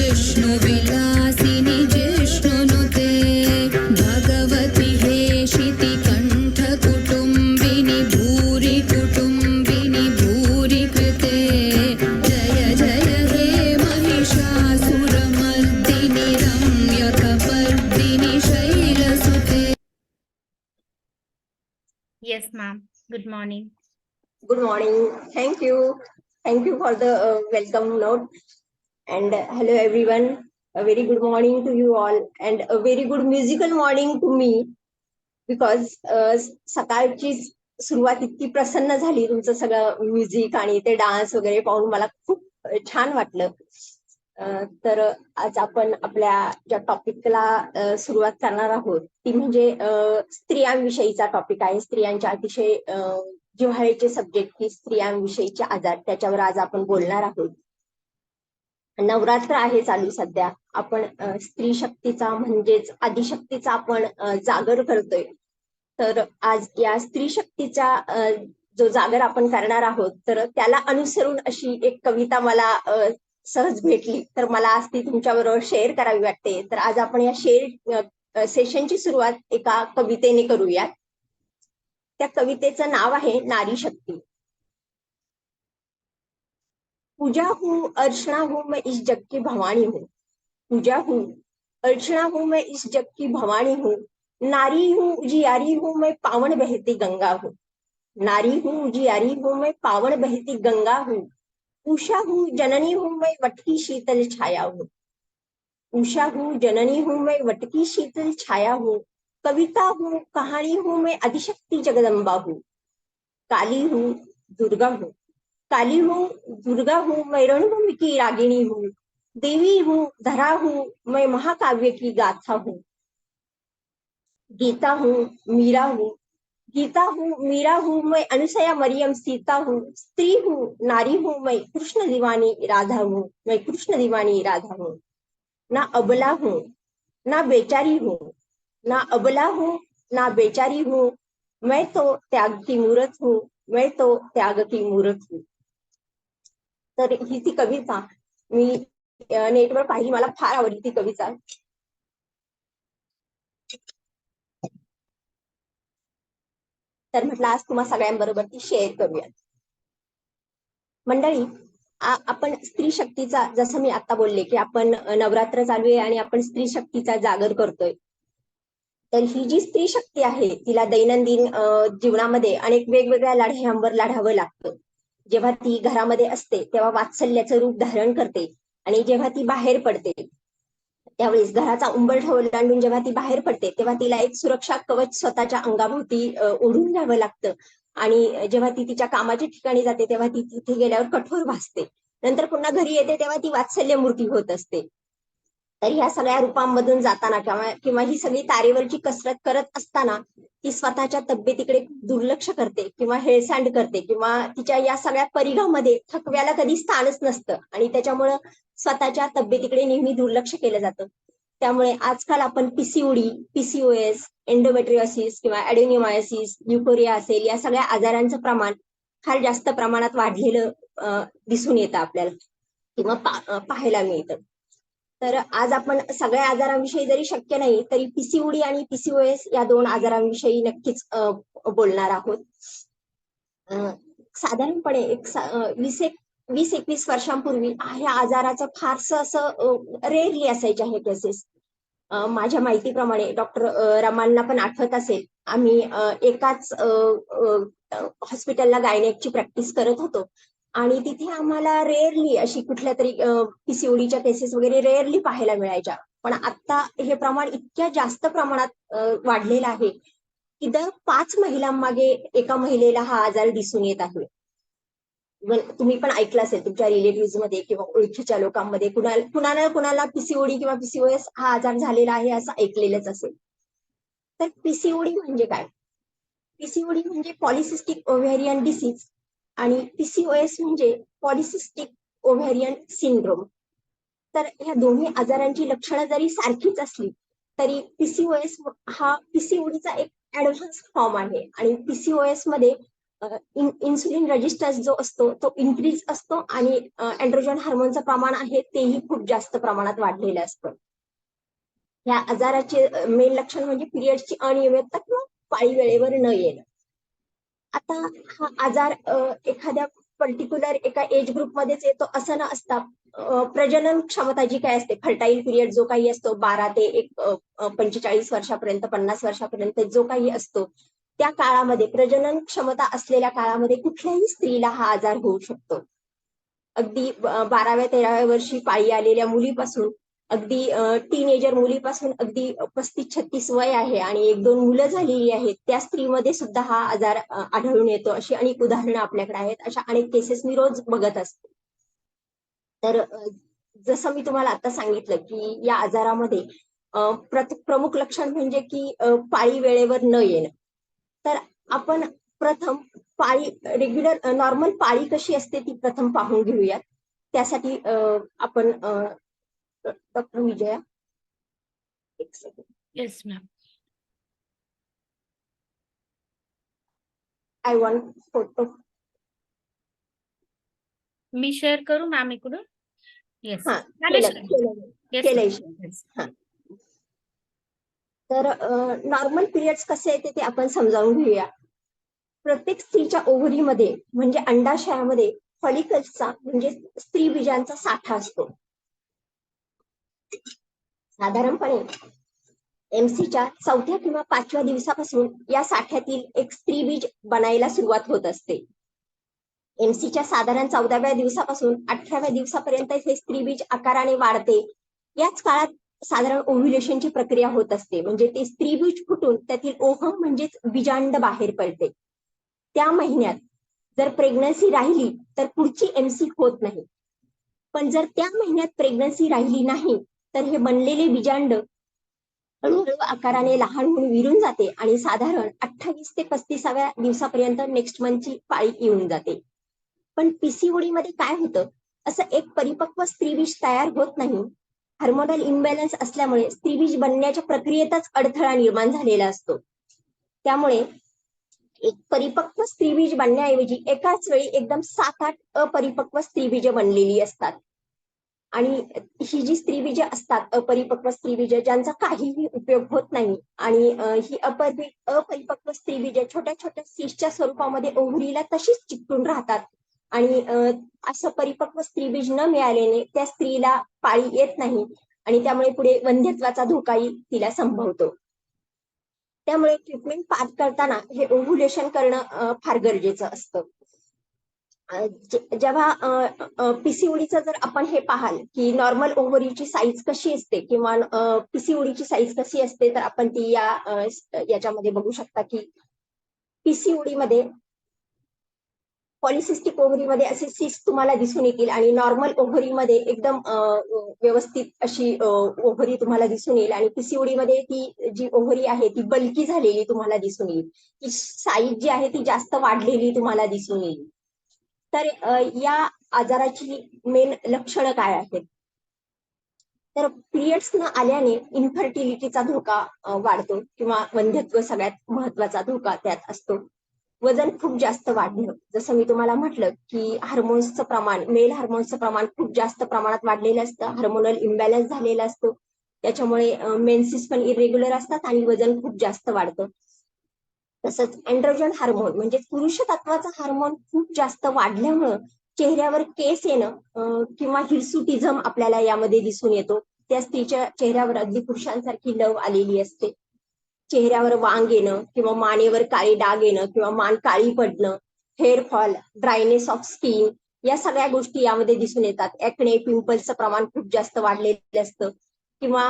विष्णुविलासिनि जिष्णुनुते भगवति हेशिति कण्ठकुटुम्बिनि भूरि कुटुम्बिनि भूरि कृते जय जय हे Mahishasuramardini रम्यकपर्दिनि शैलसुते. Yes, ma'am. Good morning. Good morning. Thank you. Thank you for the welcome note. And hello everyone. A very good morning to you all and a very good musical morning to me because सकाळची सुरुवात इतकी प्रसन्न झाली तुमचं सगळं music आणि ते dance वगैरे पाहून मला खूप छान वाटलं. तर आज आपण आपल्या ज्या टॉपिकला सुरुवात करणार आहोत ती म्हणजे स्त्रियांविषयीचा टॉपिक आहे. स्त्रियांच्या अतिशय जिव्हाळ्याचे सब्जेक्ट की स्त्रियांविषयीचे आजार, त्याच्यावर आज आपण बोलणार आहोत. नवरात्र आहे चालू सध्या. आपण स्त्री शक्तीचा म्हणजेच आदिशक्तीचा आपण जागर करतोय. तर आज या स्त्री शक्तीचा जो जागर आपण करणार आहोत तर त्याला अनुसरून अशी एक कविता मला सहज भेटली तर मला आज ती तुमच्याबरोबर शेअर करावी वाटते. तर आज आपण या शेअर सेशनची सुरुवात एका कवितेने करूयात. त्या कवितेचं नाव आहे नारी शक्ती. पूजा हूँ अर्चना हूँ मैं इस जग की भवानी हूँ. पूजा हूँ अर्चना हूँ मैं इस जग की भवानी हूँ. नारी हूँ उजियारी हूँ मैं पावन बहती गंगा हूँ. नारी हूँ उजियारी हूँ मैं पावन बहती गंगा हूँ. उषा हूँ जननी हूँ मैं वटकी शीतल छाया हूँ. उषा हूँ जननी हूँ मैं वटकी शीतल छाया हूँ. कविता हूँ कहानी हूँ मैं आदिशक्ति जगदम्बा हूँ. काली हूँ दुर्गा हूँ. काली हूँ दुर्गा हूँ मैं रणभूमि की रागिणी हूँ. देवी हूँ धरा हूँ मैं महाकाव्य की गाथा हूँ. गीता हूँ मीरा हूँ. गीता हूँ मीरा हूँ मैं अनुसया मरियम सीता हूँ. स्त्री हूँ नारी हूँ मैं कृष्ण दीवानी राधा हूँ. मैं कृष्ण दीवानी राधा हूँ. ना अबला हूँ ना बेचारी हूँ. ना अबला हूँ ना बेचारी हूँ. मैं तो त्याग की मूरत हूँ. मैं तो त्याग की मूरत हूँ. तर ही ती कविता मी नेटवर पाहिली, मला फार आवडली ती कविता. तर म्हटलं आज तुम्हा सगळ्यांबरोबर ती शेअर करूया. मंडळी, आपण स्त्री शक्तीचा, जसं मी आता बोलले की आपण नवरात्र चालू आहे आणि आपण स्त्री शक्तीचा जागर करतोय. तर ही जी स्त्री शक्ती आहे तिला दैनंदिन जीवनामध्ये अनेक वेगवेगळ्या लढ्यांवर लढावं लागतं. जेव्हा ती घरामध्ये असते तेव्हा वात्सल्याचं रूप धारण करते आणि जेव्हा ती बाहेर पडते त्यावेळेस घराचा उंबरठा ओलांडून जेव्हा ती बाहेर पडते तेव्हा तिला एक सुरक्षा कवच स्वतःच्या अंगाभोवती ओढून घ्यावं लागतं. आणि जेव्हा ती तिच्या कामाच्या ठिकाणी जाते तेव्हा ती तिथे गेल्यावर कठोर भासते. नंतर पुन्हा घरी येते तेव्हा ती वात्सल्य मूर्ती होत असते. तर ह्या सगळ्या रूपांमधून जाताना किंवा ही सगळी तारेवरची कसरत करत असताना ती स्वतःच्या तब्येतीकडे दुर्लक्ष करते किंवा हेळसांड करते किंवा तिच्या या सगळ्या परिघामध्ये थकव्याला कधी स्थानच नसतं आणि त्याच्यामुळं स्वतःच्या तब्येतीकडे नेहमी दुर्लक्ष केलं जातं. त्यामुळे आजकाल आपण पीसीओडी, पीसीओएस, एंडोमेट्रियोसिस किंवा ऍडेनियोमायोसिस, ल्युकोरिया असेल, या सगळ्या आजारांचं प्रमाण फार जास्त प्रमाणात वाढलेलं दिसून येतं आपल्याला किंवा पाहायला मिळतं. तर आज आपण सगळ्या आजारांविषयी जरी शक्य नाही तरी पीसीओडी आणि पीसीओएस या दोन आजारांविषयी नक्कीच बोलणार आहोत. साधारणपणे 20-21 वर्षांपूर्वी ह्या आजाराचं फारसं असं रेअरली असायचे आहे केसेस. माझ्या माहितीप्रमाणे डॉक्टर रमांना पण आठवत असेल, आम्ही एकाच हॉस्पिटलला गायनेकची प्रॅक्टिस करत होतो आणि तिथे आम्हाला रेअरली अशी कुठल्या तरी पीसीओडीच्या केसेस वगैरे रेअरली पाहायला मिळायच्या. पण आता हे प्रमाण इतक्या जास्त प्रमाणात वाढलेलं आहे की दर 5 महिलांमागे एका महिलेला हा आजार दिसून येत आहे. तुम्ही पण ऐकलं असेल तुमच्या रिलेटिव्ह मध्ये किंवा ओळखीच्या लोकांमध्ये कुणाला पीसीओडी किंवा पीसीओएस हा आजार झालेला आहे असं ऐकलेलंच असेल. तर पीसीओडी म्हणजे काय? पीसीओडी म्हणजे पॉलिसिस्टिक ओव्हेरियन डिसीज आणि पीसीओएस म्हणजे पॉलिसिस्टिक ओव्हेरियन सिंड्रोम. तर ह्या दोन्ही आजारांची लक्षणं जरी सारखीच असली तरी पीसीओएस हा पीसीओडीचा एक ऍडव्हान्स फॉर्म आहे आणि पीसीओएस मध्ये इन्सुलिन रेजिस्टन्स जो असतो तो इन्क्रीज असतो आणि अँड्रोजन हार्मोनचं प्रमाण आहे तेही खूप जास्त प्रमाणात वाढलेलं असतं. या आजाराचे मेन लक्षण म्हणजे पिरियडची अनियमितता किंवा पाळी वेळेवर न येणं. आता हा आजार एखाद्या पर्टिक्युलर एका एज ग्रुपमध्येच येतो असं न असता प्रजनन क्षमता जी काय असते, फर्टाईल पिरियड जो काही असतो 12 ते 45 वर्षापर्यंत 50 वर्षापर्यंत जो काही असतो, त्या काळामध्ये प्रजनन क्षमता असलेल्या काळामध्ये कुठल्याही स्त्रीला हा आजार होऊ शकतो. अगदी 12व्या-13व्या वर्षी पाळी आलेल्या मुलीपासून अगदी टीनेजर मुलीपासून अगदी 35-36 वय आहे आणि 1-2 मुलं झालेली आहेत, त्या स्त्रीमध्ये सुद्धा हा आजार आढळून येतो. अशी अनेक उदाहरणं आपल्याकडे आहेत. अशा अनेक केसेस मी रोज बघत असते. तर जसं मी तुम्हाला आता सांगितलं की या आजारामध्ये प्रमुख लक्षण म्हणजे की पाळी वेळेवर न येणं. तर आपण प्रथम पाळी रेग्युलर नॉर्मल पाळी कशी असते ती प्रथम पाहून घेऊयात. त्यासाठी आपण डॉक्टर विजया एक second. Yes ma'am. I want photo. Me share करू मॅम इकडून. येस. हा येस केलंय. मॅम. तर नॉर्मल पिरियड्स कसे येते ते आपण समजावून घेऊया. प्रत्येक स्त्रीच्या ओव्हरीमध्ये म्हणजे अंडाशयामध्ये फॉलिकल्सचा म्हणजे स्त्री बीजांचा साठा असतो. साधारणपणे एमसीच्या 4थ्या किंवा 5व्या दिवसापासून या साठ्यातील एक स्त्री बीज बनायला सुरुवात होत असते. एमसीच्या साधारण 14व्या दिवसापासून 18व्या दिवसापर्यंत हे स्त्री बीज आकाराने वाढते. याच काळात साधारण ओव्ह्युलेशनची प्रक्रिया होत असते. म्हणजे ते स्त्री बीज फुटून त्यातील ओव्हम म्हणजेच बीजांड बाहेर पडते. त्या महिन्यात जर प्रेग्नन्सी राहिली तर पुढची एमसी होत नाही. पण जर त्या महिन्यात प्रेग्नन्सी राहिली नाही तर हे बनलेले बीजांड हळूहळू आकाराने लहान होऊन विरून जाते आणि साधारण 28 ते 35व्या दिवसापर्यंत नेक्स्ट मंथची पाळी येऊन जाते. पण पीसीओडी मध्ये काय होतं, असं एक परिपक्व स्त्रीबीज तयार होत नाही. हार्मोनल इम्बॅलन्स असल्यामुळे स्त्रीबीज बनण्याच्या प्रक्रियेतच अडथळा निर्माण झालेला असतो. त्यामुळे एक परिपक्व स्त्रीबीज बनण्याऐवजी एकाच वेळी एकदम 7-8 अपरिपक्व स्त्रीबीज बनलेली असतात. आणि ही जी स्त्रीबीज असतात अपरिपक्व स्त्रीबीज ज्यांचा काहीही उपयोग होत नाही आणि ही अपरिपक्व स्त्रीबीज छोट्या छोट्या सिस्टच्या स्वरूपामध्ये ओव्हरीला तशीच चिकटून राहतात आणि असं परिपक्व स्त्रीबीज न मिळाल्याने त्या स्त्रीला पाळी येत नाही आणि त्यामुळे पुढे वंध्यत्वाचा धोकाही तिला संभवतो. त्यामुळे ट्रीटमेंट पार करताना हे ओव्ह्युलेशन करणं फार गरजेचं असतं. जेव्हा पीसीओडीचं जर आपण हे पाहाल की नॉर्मल ओव्हरीची साईज कशी असते किंवा पीसीओडीची साईज कशी असते, तर आपण ती याच्यामध्ये बघू शकता की पीसीओडी मध्ये पॉलिसिस्टिक ओव्हरीमध्ये असे सिस्ट तुम्हाला दिसून येतील आणि नॉर्मल ओव्हरीमध्ये एकदम व्यवस्थित अशी ओव्हरी तुम्हाला दिसून येईल आणि पीसीओडी मध्ये ती जी ओव्हरी आहे ती बल्की झालेली तुम्हाला दिसून येईल. ती साईज जी आहे ती जास्त वाढलेली तुम्हाला दिसून येईल. तर या आजाराची मेन लक्षणं काय आहेत, तर पिरियड्स न आल्याने इन्फर्टिलिटीचा धोका वाढतो किंवा वंध्यत्व सगळ्यात महत्वाचा धोका त्यात असतो. वजन खूप जास्त वाढणं, जसं मी तुम्हाला म्हटलं की हार्मोन्सचं प्रमाण, मेल हार्मोन्सचं प्रमाण खूप जास्त प्रमाणात वाढलेलं असतं. हार्मोनल इम्बॅलन्स झालेला असतो. त्याच्यामुळे मेन्सेस पण इरेग्युलर असतात आणि वजन खूप जास्त वाढतं. तसंच अँड्रोजन हार्मोन म्हणजे पुरुषतत्वाचा हार्मोन खूप जास्त वाढल्यामुळं चेहऱ्यावर केस येणं किंवा हिरसुटिझम आपल्याला यामध्ये दिसून येतो. त्या स्त्रीच्या चेहऱ्यावर अगदी पुरुषांसारखी लव आलेली असते. चेहऱ्यावर वांग येणं किंवा मानेवर काळे डाग येणं किंवा मान काळी पडणं, hair fall, dryness of skin, या सगळ्या गोष्टी यामध्ये दिसून येतात. ऍक्ने, पिंपल्सचं प्रमाण खूप जास्त वाढलेलं असतं किंवा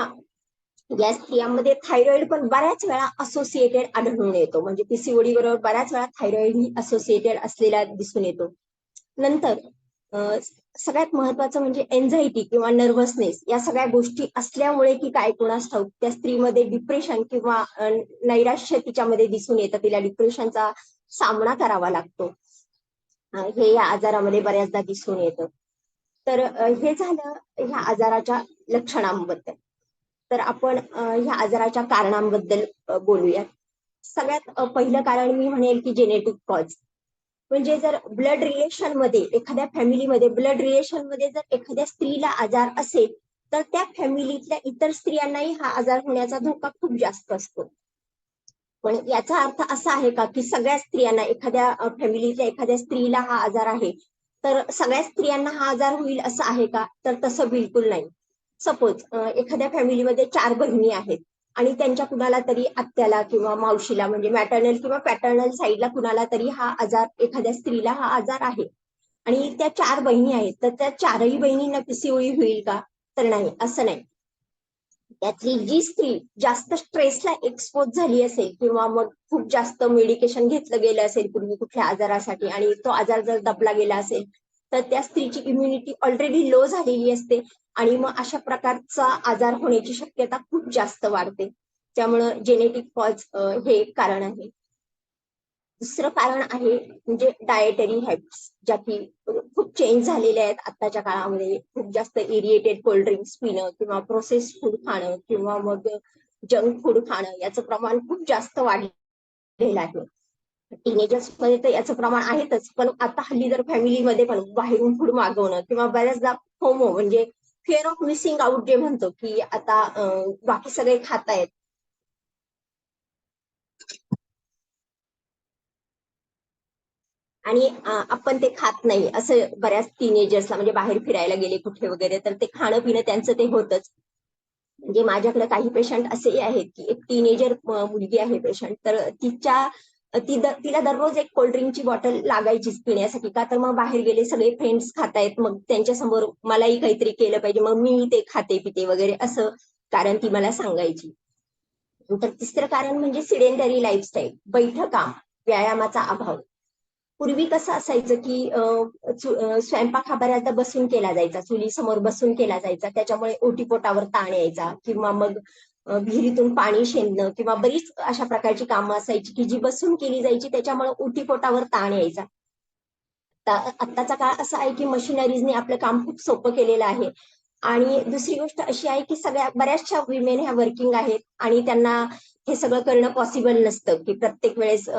या स्त्रियांमध्ये थायरॉइड पण बऱ्याच वेळा असोसिएटेड आढळून येतो. म्हणजे पीसीओडी बरोबर बऱ्याच वेळा थायरॉइड ही असोसिएटेड असलेला दिसून येतो. नंतर सगळ्यात महत्वाचं म्हणजे एन्झायटी किंवा नर्व्हसनेस, या सगळ्या गोष्टी असल्यामुळे की काय कोणास ठाऊक त्या स्त्रीमध्ये डिप्रेशन किंवा नैराश्य तिच्यामध्ये दिसून येतं. तिला डिप्रेशनचा सामना करावा लागतो. हे या आजारामध्ये बऱ्याचदा दिसून येतं. तर हे झालं ह्या आजाराच्या लक्षणांबद्दल. तर आपण ह्या आजाराच्या कारणांबद्दल बोलूया. सगळ्यात पहिलं कारण मी म्हणेल की जेनेटिक कॉज. म्हणजे जर ब्लड रिलेशन मध्ये एखाद्या फॅमिलीमध्ये ब्लड रिलेशन मध्ये जर एखाद्या स्त्रीला आजार असेल तर त्या फॅमिलीतल्या इतर स्त्रियांनाही हा आजार होण्याचा धोका खूप जास्त असतो. पण याचा अर्थ असा आहे का की सगळ्या स्त्रियांना एखाद्या फॅमिलीतल्या एखाद्या स्त्रीला हा आजार आहे तर सगळ्या स्त्रियांना हा आजार होईल असं आहे का? तर तसं बिलकुल नाही. सपोज एखाद्या फॅमिलीमध्ये 4 बहिणी आहेत आणि त्यांच्या कुणाला तरी आत्याला किंवा मावशीला म्हणजे मॅटर्नल किंवा पॅटर्नल साईडला कुणाला तरी हा आजार एखाद्या स्त्रीला हा आजार आहे आणि त्या 4 बहिणी आहेत तर त्या 4ही बहिणींना पीसीओडी होईल का? तर नाही, असं नाही. त्यातली जी स्त्री जास्त स्ट्रेसला एक्सपोज झाली असेल किंवा मग खूप जास्त मेडिकेशन घेतलं गेलं असेल पूर्वी कुठल्या आजारासाठी आणि तो आजार जर दबला गेला असेल तर त्या स्त्रीची इम्युनिटी ऑलरेडी लो झालेली असते आणि मग अशा प्रकारचा आजार होण्याची शक्यता खूप जास्त वाढते. त्यामुळं जेनेटिक कॉज हे एक कारण आहे. दुसरं कारण आहे म्हणजे डायटरी हॅबिट्स, ज्या की खूप चेंज झालेल्या आहेत आताच्या काळामध्ये. खूप जास्त इरिटेटेड कोल्ड ड्रिंक्स पिणं किंवा प्रोसेस फूड खाणं किंवा मग जंक फूड खाणं याचं प्रमाण खूप जास्त वाढलेलं आहे. टीनेजर्स मध्ये तर याचं प्रमाण आहेतच, पण आता हल्ली जर फॅमिलीमध्ये पण बाहेरून फूड मागवणं किंवा बऱ्याचदा फोमो म्हणजे फिअर ऑफ मिसिंग आउट जे म्हणतो की आता बाकी सगळे खातायत आणि आपण ते खात नाही असं बऱ्याच टीनेजर्सला म्हणजे बाहेर फिरायला गेले कुठे वगैरे तर ते खाणं पिणं त्यांचं ते होतच. म्हणजे माझ्याकडे काही पेशंट असेही आहेत की एक टीनेजर मुलगी आहे पेशंट तर तिला दररोज एक कोल्ड्रिंकची बॉटल लागायचीच पिण्यासाठी. का तर मग बाहेर गेले सगळे फ्रेंड्स खातायत मग त्यांच्यासमोर मलाही काहीतरी केलं पाहिजे मग मी ते खाते पिते वगैरे असं कारण ती मला सांगायची. नंतर तिसरं कारण म्हणजे सिडेंटरी लाईफस्टाईल, बैठं काम, व्यायामाचा अभाव. पूर्वी कसं असायचं की स्वयंपाक हा बऱ्याचदा बसून केला जायचा, चुलीसमोर बसून केला जायचा, त्याच्यामुळे ओटीपोटावर ताण यायचा किंवा मग विहिरीतून पाणी शेंदणं किंवा बरीच अशा प्रकारची कामं असायची की जी बसून केली जायची त्याच्यामुळे ओटीपोटावर ताण यायचा. आत्ताचा काळ असा आहे की मशिनरीजने आपलं काम खूप सोपं केलेलं आहे. आणि दुसरी गोष्ट अशी आहे की बऱ्याचशा विमेन ह्या वर्किंग आहेत आणि त्यांना हे सगळं करणं पॉसिबल नसतं की प्रत्येक वेळेस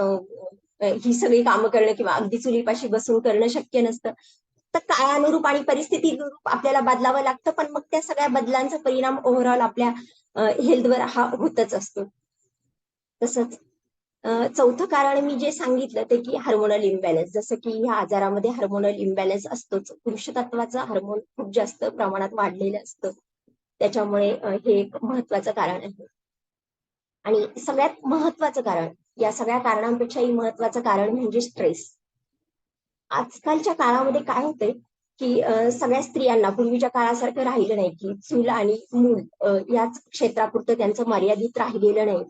ही सगळी कामं करणं किंवा अगदी चुलीपाशी बसून करणं शक्य नसतं. तर काळानुरूप आणि परिस्थितीनुरूप आपल्याला बदलावं लागतं, पण मग त्या सगळ्या बदलांचा परिणाम ओव्हरऑल आपल्या हेल्थवर हा होतच असतो. तसंच चौथं कारण मी जे सांगितलं ते की हार्मोनल इम्बॅलन्स, जसं की ह्या आजारामध्ये हार्मोनल इम्बॅलन्स असतोच. पुरुषतत्वाचं हार्मोन खूप जास्त प्रमाणात वाढलेलं असतं. त्याच्यामुळे हे एक महत्वाचं कारण आहे. आणि सगळ्यात महत्वाचं कारण, या सगळ्या कारणांपेक्षाही महत्वाचं कारण म्हणजे स्ट्रेस. आजकालच्या काळामध्ये काय होतंय की सगळ्या स्त्रियांना पूर्वीच्या काळासारखं राहिलं नाही की चूल आणि मूल याच क्षेत्रापुरतं त्यांचं मर्यादित राहिलेलं नाही.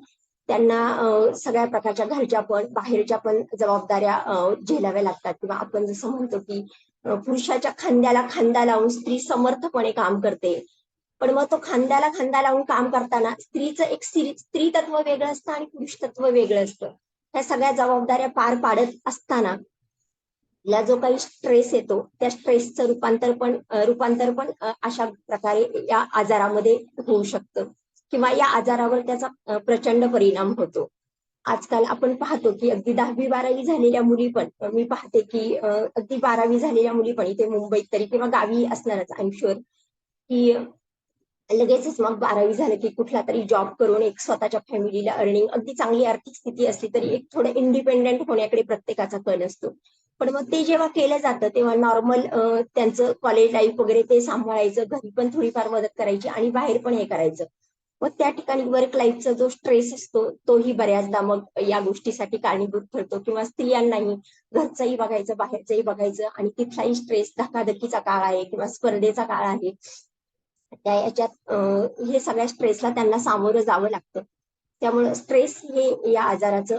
त्यांना सगळ्या प्रकारच्या घरच्या पण बाहेरच्या पण जबाबदाऱ्या झेलाव्या लागतात किंवा आपण जसं म्हणतो की पुरुषाच्या खांद्याला खांदा लावून स्त्री समर्थपणे काम करते. पण मग तो खांद्याला खांदा लावून काम करताना स्त्रीचं एक स्त्री तत्व वेगळं असतं आणि पुरुष तत्व वेगळं असतं. ह्या सगळ्या जबाबदाऱ्या पार पाडत असताना ला जो काही स्ट्रेस येतो त्या स्ट्रेसचं रूपांतर पण अशा प्रकारे या आजारामध्ये होऊ शकतं किंवा या आजारावर त्याचा प्रचंड परिणाम होतो. आजकाल आपण पाहतो की अगदी 10वी-12वी झालेल्या मुली पण मी पाहते की अगदी 12वी झालेल्या मुली पण इथे मुंबईत तरी किंवा गावी असणारच आय एम शुअर की लगेचच मग 12वी झालं की कुठला तरी जॉब करून एक स्वतःच्या फॅमिलीला अर्निंग, अगदी चांगली आर्थिक स्थिती असली तरी एक थोडं इंडिपेंडेंट होण्याकडे प्रत्येकाचा कल असतो. पण मग ते जेव्हा केलं जातं तेव्हा नॉर्मल त्यांचं कॉलेज लाईफ वगैरे ते सांभाळायचं, घरी पण थोडीफार मदत करायची आणि बाहेर पण हे करायचं. मग त्या ठिकाणी वर्क लाईफचा जो स्ट्रेस असतो तोही बऱ्याचदा मग या गोष्टीसाठी कारणीभूत ठरतो किंवा स्त्रियांनाही घरचंही बघायचं बाहेरचंही बघायचं आणि तिथलाही स्ट्रेस, धकाधकीचा काळ आहे किंवा स्पर्धेचा काळ आहे. त्या याच्यात हे सगळ्या स्ट्रेसला त्यांना सामोरं जावं लागतं. त्यामुळे स्ट्रेस हे या आजाराचं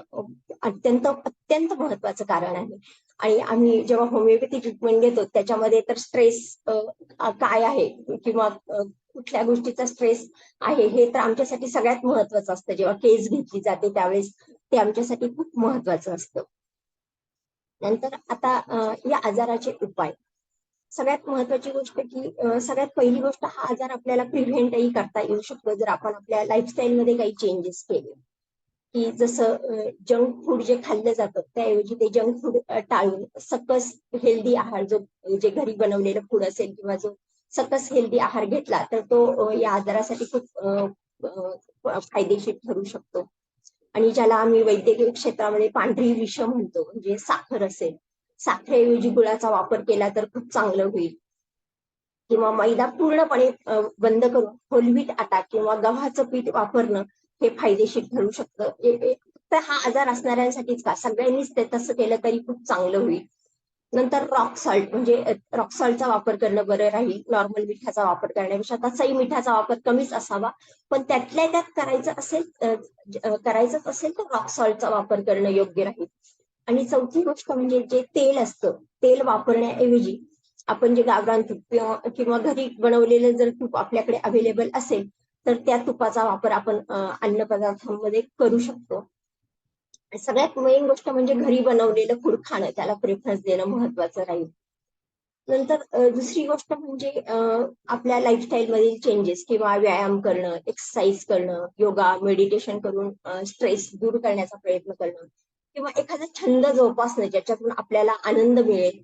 अत्यंत महत्वाचं कारण आहे. आणि आम्ही जेव्हा होमिओपॅथी ट्रीटमेंट घेतो त्याच्यामध्ये तर स्ट्रेस काय आहे किंवा कुठल्या गोष्टीचा स्ट्रेस आहे हे तर आमच्यासाठी सगळ्यात महत्वाचं असतं. जेव्हा केस घेतली जाते त्यावेळेस ते आमच्यासाठी खूप महत्वाचं असतं. नंतर आता या आजाराचे उपाय. सगळ्यात महत्वाची गोष्ट की सगळ्यात पहिली गोष्ट हा आजार आपल्याला प्रिव्हेंटही करता येऊ शकतो जर आपण आपल्या लाईफस्टाईलमध्ये काही चेंजेस केले. की जसं जंक फूड जे खाल्लं जातं त्याऐवजी ते जंक फूड टाळून सकस हेल्दी आहार जो जे घरी बनवलेलं फूड असेल किंवा जो सकस हेल्दी आहार घेतला तर तो या आजारासाठी खूप फायदेशीर ठरू शकतो. आणि ज्याला आम्ही वैद्यकीय क्षेत्रामध्ये पांढरी विष म्हणतो, म्हणजे साखर असेल, साखरेऐवजी गुळाचा वापर केला तर खूप चांगलं होईल. किंवा मैदा पूर्णपणे बंद करून होल व्हीट आटा किंवा गव्हाचं पीठ वापरणं हे फायदेशीर ठरू शकतं. फक्त हा आजार असणाऱ्यांसाठीच का, सगळ्यांनीच ते तसं केलं तरी खूप चांगलं होईल. नंतर रॉक सॉल्ट, म्हणजे रॉक सॉल्टचा वापर करणं बरं राहील नॉर्मल मिठाचा वापर करण्यापेक्षा. तसाही मिठाचा वापर कमीच असावा, पण त्यातल्या त्यात करायचंच असेल तर रॉक सॉल्टचा वापर करणं योग्य राहील. आणि चौथी गोष्ट म्हणजे जे तेल असतं, तेल वापरण्याऐवजी आपण जे गावरान तूप किंवा घरी बनवलेलं जर तूप आपल्याकडे अवेलेबल असेल तर त्या तुपाचा वापर आपण अन्न पदार्थांमध्ये करू शकतो. सगळ्यात मेन गोष्ट म्हणजे घरी बनवलेलं फूड खाणं, त्याला प्रेफरन्स देणं महत्वाचं राहील. नंतर दुसरी गोष्ट म्हणजे आपल्या लाईफस्टाईल मधील चेंजेस किंवा व्यायाम करणं, एक्सरसाइज करणं, योगा, मेडिटेशन करून स्ट्रेस दूर करण्याचा प्रयत्न करणं किंवा एखादा छंद जोपासणं ज्याच्यातून आपल्याला आनंद मिळेल.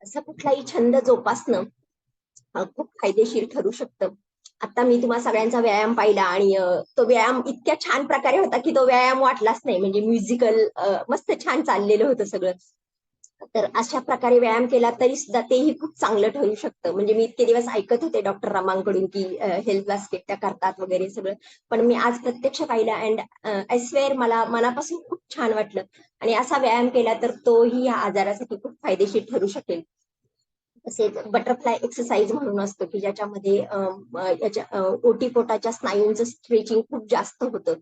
असा कुठलाही छंद जोपासणं खूप फायदेशीर ठरू शकतं. आता मी तुम्हा सगळ्यांचा व्यायाम पाहिला आणि तो व्यायाम इतक्या छान प्रकारे होता की तो व्यायाम वाटलाच नाही, म्हणजे म्युझिकल मस्त छान चाललेलं होतं सगळं. तर अशा प्रकारे व्यायाम केला तरी सुद्धा तेही खूप चांगलं ठरू शकतं. म्हणजे मी इतके दिवस ऐकत होते डॉक्टर रामांकडून की हेल्थ बास्केट त्या करतात वगैरे सगळं, पण मी आज प्रत्यक्ष पाहिलं अँड आय स्वेअर मला मनापासून खूप छान वाटलं. आणि असा व्यायाम केला तर तोही या आजारासाठी खूप फायदेशीर ठरू शकेल. तसेच बटरफ्लाय एक्सरसाइज म्हणून असतो की ज्याच्यामध्ये याच्या ओटीपोटाच्या स्नायूंचं स्ट्रेचिंग खूप जास्त होतं.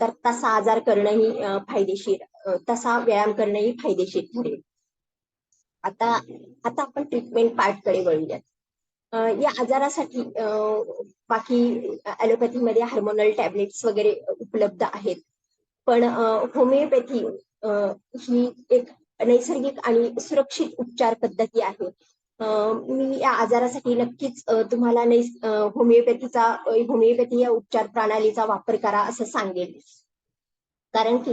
तर तसा आजार करणंही फायदेशीर, तसा व्यायाम करणंही फायदेशीर ठरेल. आता आता आपण ट्रीटमेंट पार्टकडे वळूयात. या आजारासाठी बाकी ऍलोपॅथीमध्ये हार्मोनल टॅबलेट्स वगैरे उपलब्ध आहेत, पण होमिओपॅथी ही एक नैसर्गिक आणि सुरक्षित उपचार पद्धती आहे. मी या आजारासाठी नक्कीच तुम्हाला होमिओपॅथी या उपचार प्रणालीचा वापर करा असं सांगेल. कारण की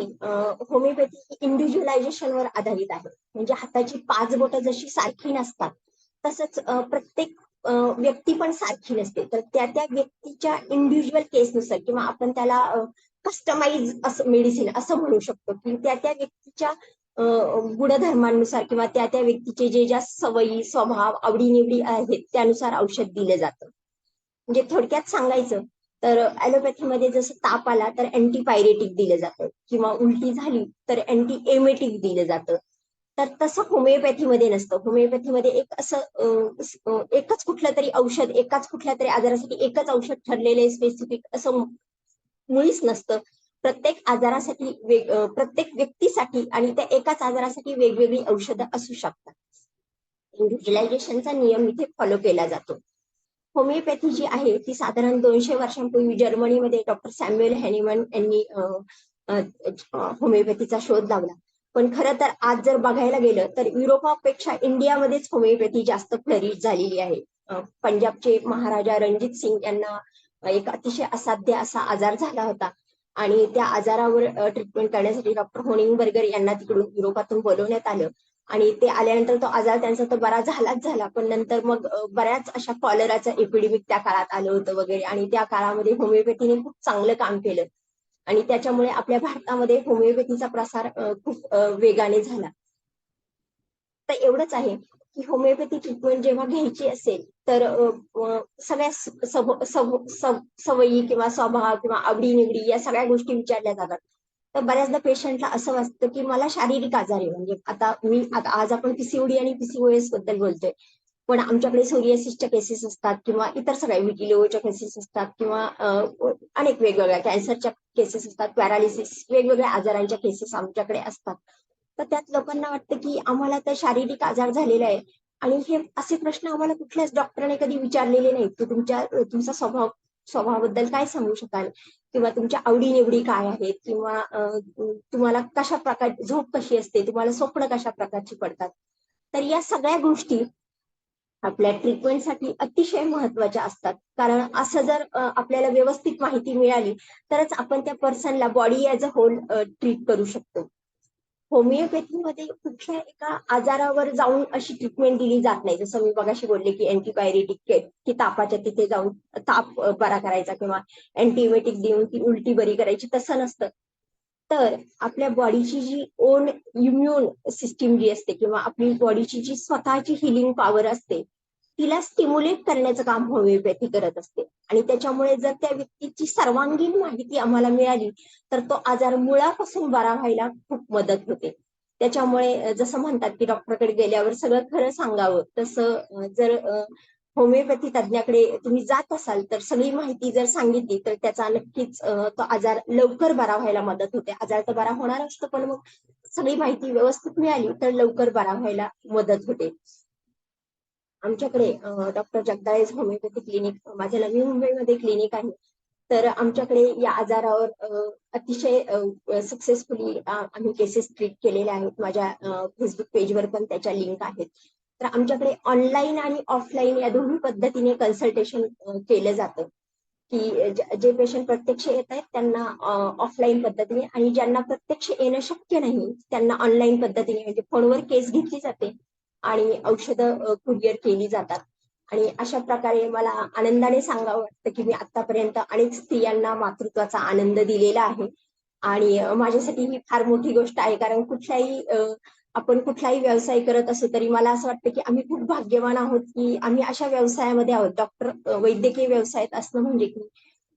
होमिओपॅथी इंडिव्हिज्युअलायझेशनवर आधारित आहे. म्हणजे हाताची 5 बोटं जशी सारखी नसतात तसंच प्रत्येक व्यक्ती पण सारखी नसते. तर त्या त्या व्यक्तीच्या इंडिव्हिज्युअल केसनुसार किंवा आपण त्याला कस्टमाइज असं मेडिसिन असं म्हणू शकतो की त्या त्या व्यक्तीच्या गुणधर्मांनुसार किंवा त्या त्या व्यक्तीचे जे ज्या सवयी, स्वभाव, आवडीनिवडी आहेत त्यानुसार औषध दिलं जातं. म्हणजे थोडक्यात सांगायचं तर ऍलोपॅथीमध्ये जसं ताप आला तर अँटीपायरेटिक दिलं जातं किंवा उलटी झाली तर अँटी एमेटिक दिलं जातं. तर तसं होमिओपॅथीमध्ये नसतं. होमिओपॅथीमध्ये एकच कुठलं तरी औषध, एकाच कुठल्या तरी आजारासाठी एकच औषध ठरलेले स्पेसिफिक असं मुळीच नसतं. प्रत्येक आजारासाठी प्रत्येक व्यक्तीसाठी आणि त्या एकाच आजारासाठी वेगवेगळी औषधं असू शकतात. इंडिव्हिज्युअलायझेशनचा नियम इथे फॉलो केला जातो. होमिओपॅथी जी आहे ती साधारण 200 वर्षांपूर्वी जर्मनीमध्ये डॉक्टर सॅम्युएल हॅनिमन यांनी होमिओपॅथीचा शोध लावला. पण खरं तर आज जर बघायला गेलं तर युरोपापेक्षा इंडियामध्येच होमिओपॅथी जास्त फ्लरिश झालेली आहे. पंजाबचे महाराजा रणजित सिंग यांना एक अतिशय असाध्य असा आजार झाला होता आणि त्या आजारावर ट्रीटमेंट करण्यासाठी डॉक्टर होनिंगबर्गर यांना तिकडून युरोपातून बोलवण्यात आलं. आणि ते आल्यानंतर तो आजार त्यांचा तर बरा झालाच झाला, पण नंतर मग बऱ्याच अशा कॉलराचं एपिडेमिक त्या काळात आलं होतं वगैरे, आणि त्या काळामध्ये होमिओपॅथीने खूप चांगलं काम केलं आणि त्याच्यामुळे आपल्या भारतामध्ये होमिओपॅथीचा प्रसार खूप वेगाने झाला. तर एवढंच आहे की होमिओपॅथी ट्रीटमेंट जेव्हा घ्यायची असेल तर सगळ्या सवयी किंवा स्वभाव किंवा आवडीनिवडी या सगळ्या गोष्टी विचारल्या जातात. तर बऱ्याचदा पेशंटला असं वाटतं की मला शारीरिक आजार आहे, म्हणजे आता आज आपण पीसीओडी आणि पीसीओएस बद्दल बोलतोय, पण आमच्याकडे सोरियासिसच्या केसेस असतात किंवा इतर सगळ्या विटिलिगोच्या केसेस असतात किंवा अनेक वेगवेगळ्या कॅन्सरच्या केसेस असतात, पॅरालिसिस, वेगवेगळ्या आजारांच्या केसेस आमच्याकडे असतात. तर त्यात लोकांना वाटतं की आम्हाला तर शारीरिक आजार झालेला आहे आणि हे असे प्रश्न आम्हाला कुठल्याच डॉक्टरने कधी विचारलेले नाहीत की तुमचा स्वभावाबद्दल काय सांगू शकाल किंवा तुमच्या आवडीनिवडी काय आहेत किंवा तुम्हाला कशा प्रकार झोप कशी असते, तुम्हाला स्वप्न कशा प्रकारची पडतात. तर या सगळ्या गोष्टी आपल्या ट्रीटमेंटसाठी अतिशय महत्वाच्या असतात. कारण असं जर आपल्याला व्यवस्थित माहिती मिळाली तरच आपण त्या पर्सनला body as a whole treat करू शकतो. होमिओपॅथीमध्ये कुठल्या एका आजारावर जाऊन अशी ट्रीटमेंट दिली जात नाही. जसं मी मगाशी बोलले की अँटीपायरेटिक की तापाच्या तिथे जाऊन ताप बरा करायचा किंवा अँटीबायोटिक देऊन ती उलटी बरी करायची, तसं नसतं. तर आपल्या बॉडीची जी ओन इम्युन सिस्टीम जी असते किंवा आपली बॉडीची जी स्वतःची हिलिंग पॉवर असते, तिला स्टिम्युलेट करण्याचं काम होमिओपॅथी करत असते. आणि त्याच्यामुळे जर त्या व्यक्तीची सर्वांगीण माहिती आम्हाला मिळाली तर तो आजार मुळापासून बरा व्हायला खूप मदत होते. त्याच्यामुळे जसं म्हणतात की डॉक्टरकडे गेल्यावर सगळं खरं सांगावं, तसं जर होमिओपॅथी तज्ञाकडे तुम्ही जात असाल तर सगळी माहिती जर सांगितली तर त्याचा नक्कीच तो आजार लवकर बरा व्हायला मदत होते. आजार तर बरा होणार असतो, पण मग सगळी माहिती व्यवस्थित मिळाली तर लवकर बरा व्हायला मदत होते. आमच्याकडे डॉक्टर जगदाळेज होमिओपॅथी क्लिनिक, माझ्या नवी मुंबईमध्ये क्लिनिक आहे. तर आमच्याकडे या आजारावर अतिशय सक्सेसफुली आम्ही केसेस ट्रीट केलेल्या आहेत. माझ्या फेसबुक पेजवर पण त्याच्या लिंक आहेत. तर आमच्याकडे ऑनलाईन आणि ऑफलाईन या दोन्ही पद्धतीने कन्सल्टेशन केलं जातं. की जे पेशंट प्रत्यक्ष येत आहेत त्यांना ऑफलाईन पद्धतीने, आणि ज्यांना प्रत्यक्ष येणं शक्य नाही त्यांना ऑनलाईन पद्धतीने, म्हणजे फोनवर केस घेतली जाते आणि औषधं कुरिअर केली जातात. आणि अशा प्रकारे मला आनंदाने सांगावं वाटतं की मी आतापर्यंत अनेक स्त्रियांना मातृत्वाचा आनंद दिलेला आहे. आणि माझ्यासाठी ही फार मोठी गोष्ट आहे. कारण आपण कुठलाही व्यवसाय करत असू तरी मला असं वाटतं की आम्ही खूप भाग्यवान आहोत की आम्ही अशा व्यवसायामध्ये आहोत. वैद्यकीय व्यवसायात असणं म्हणजे की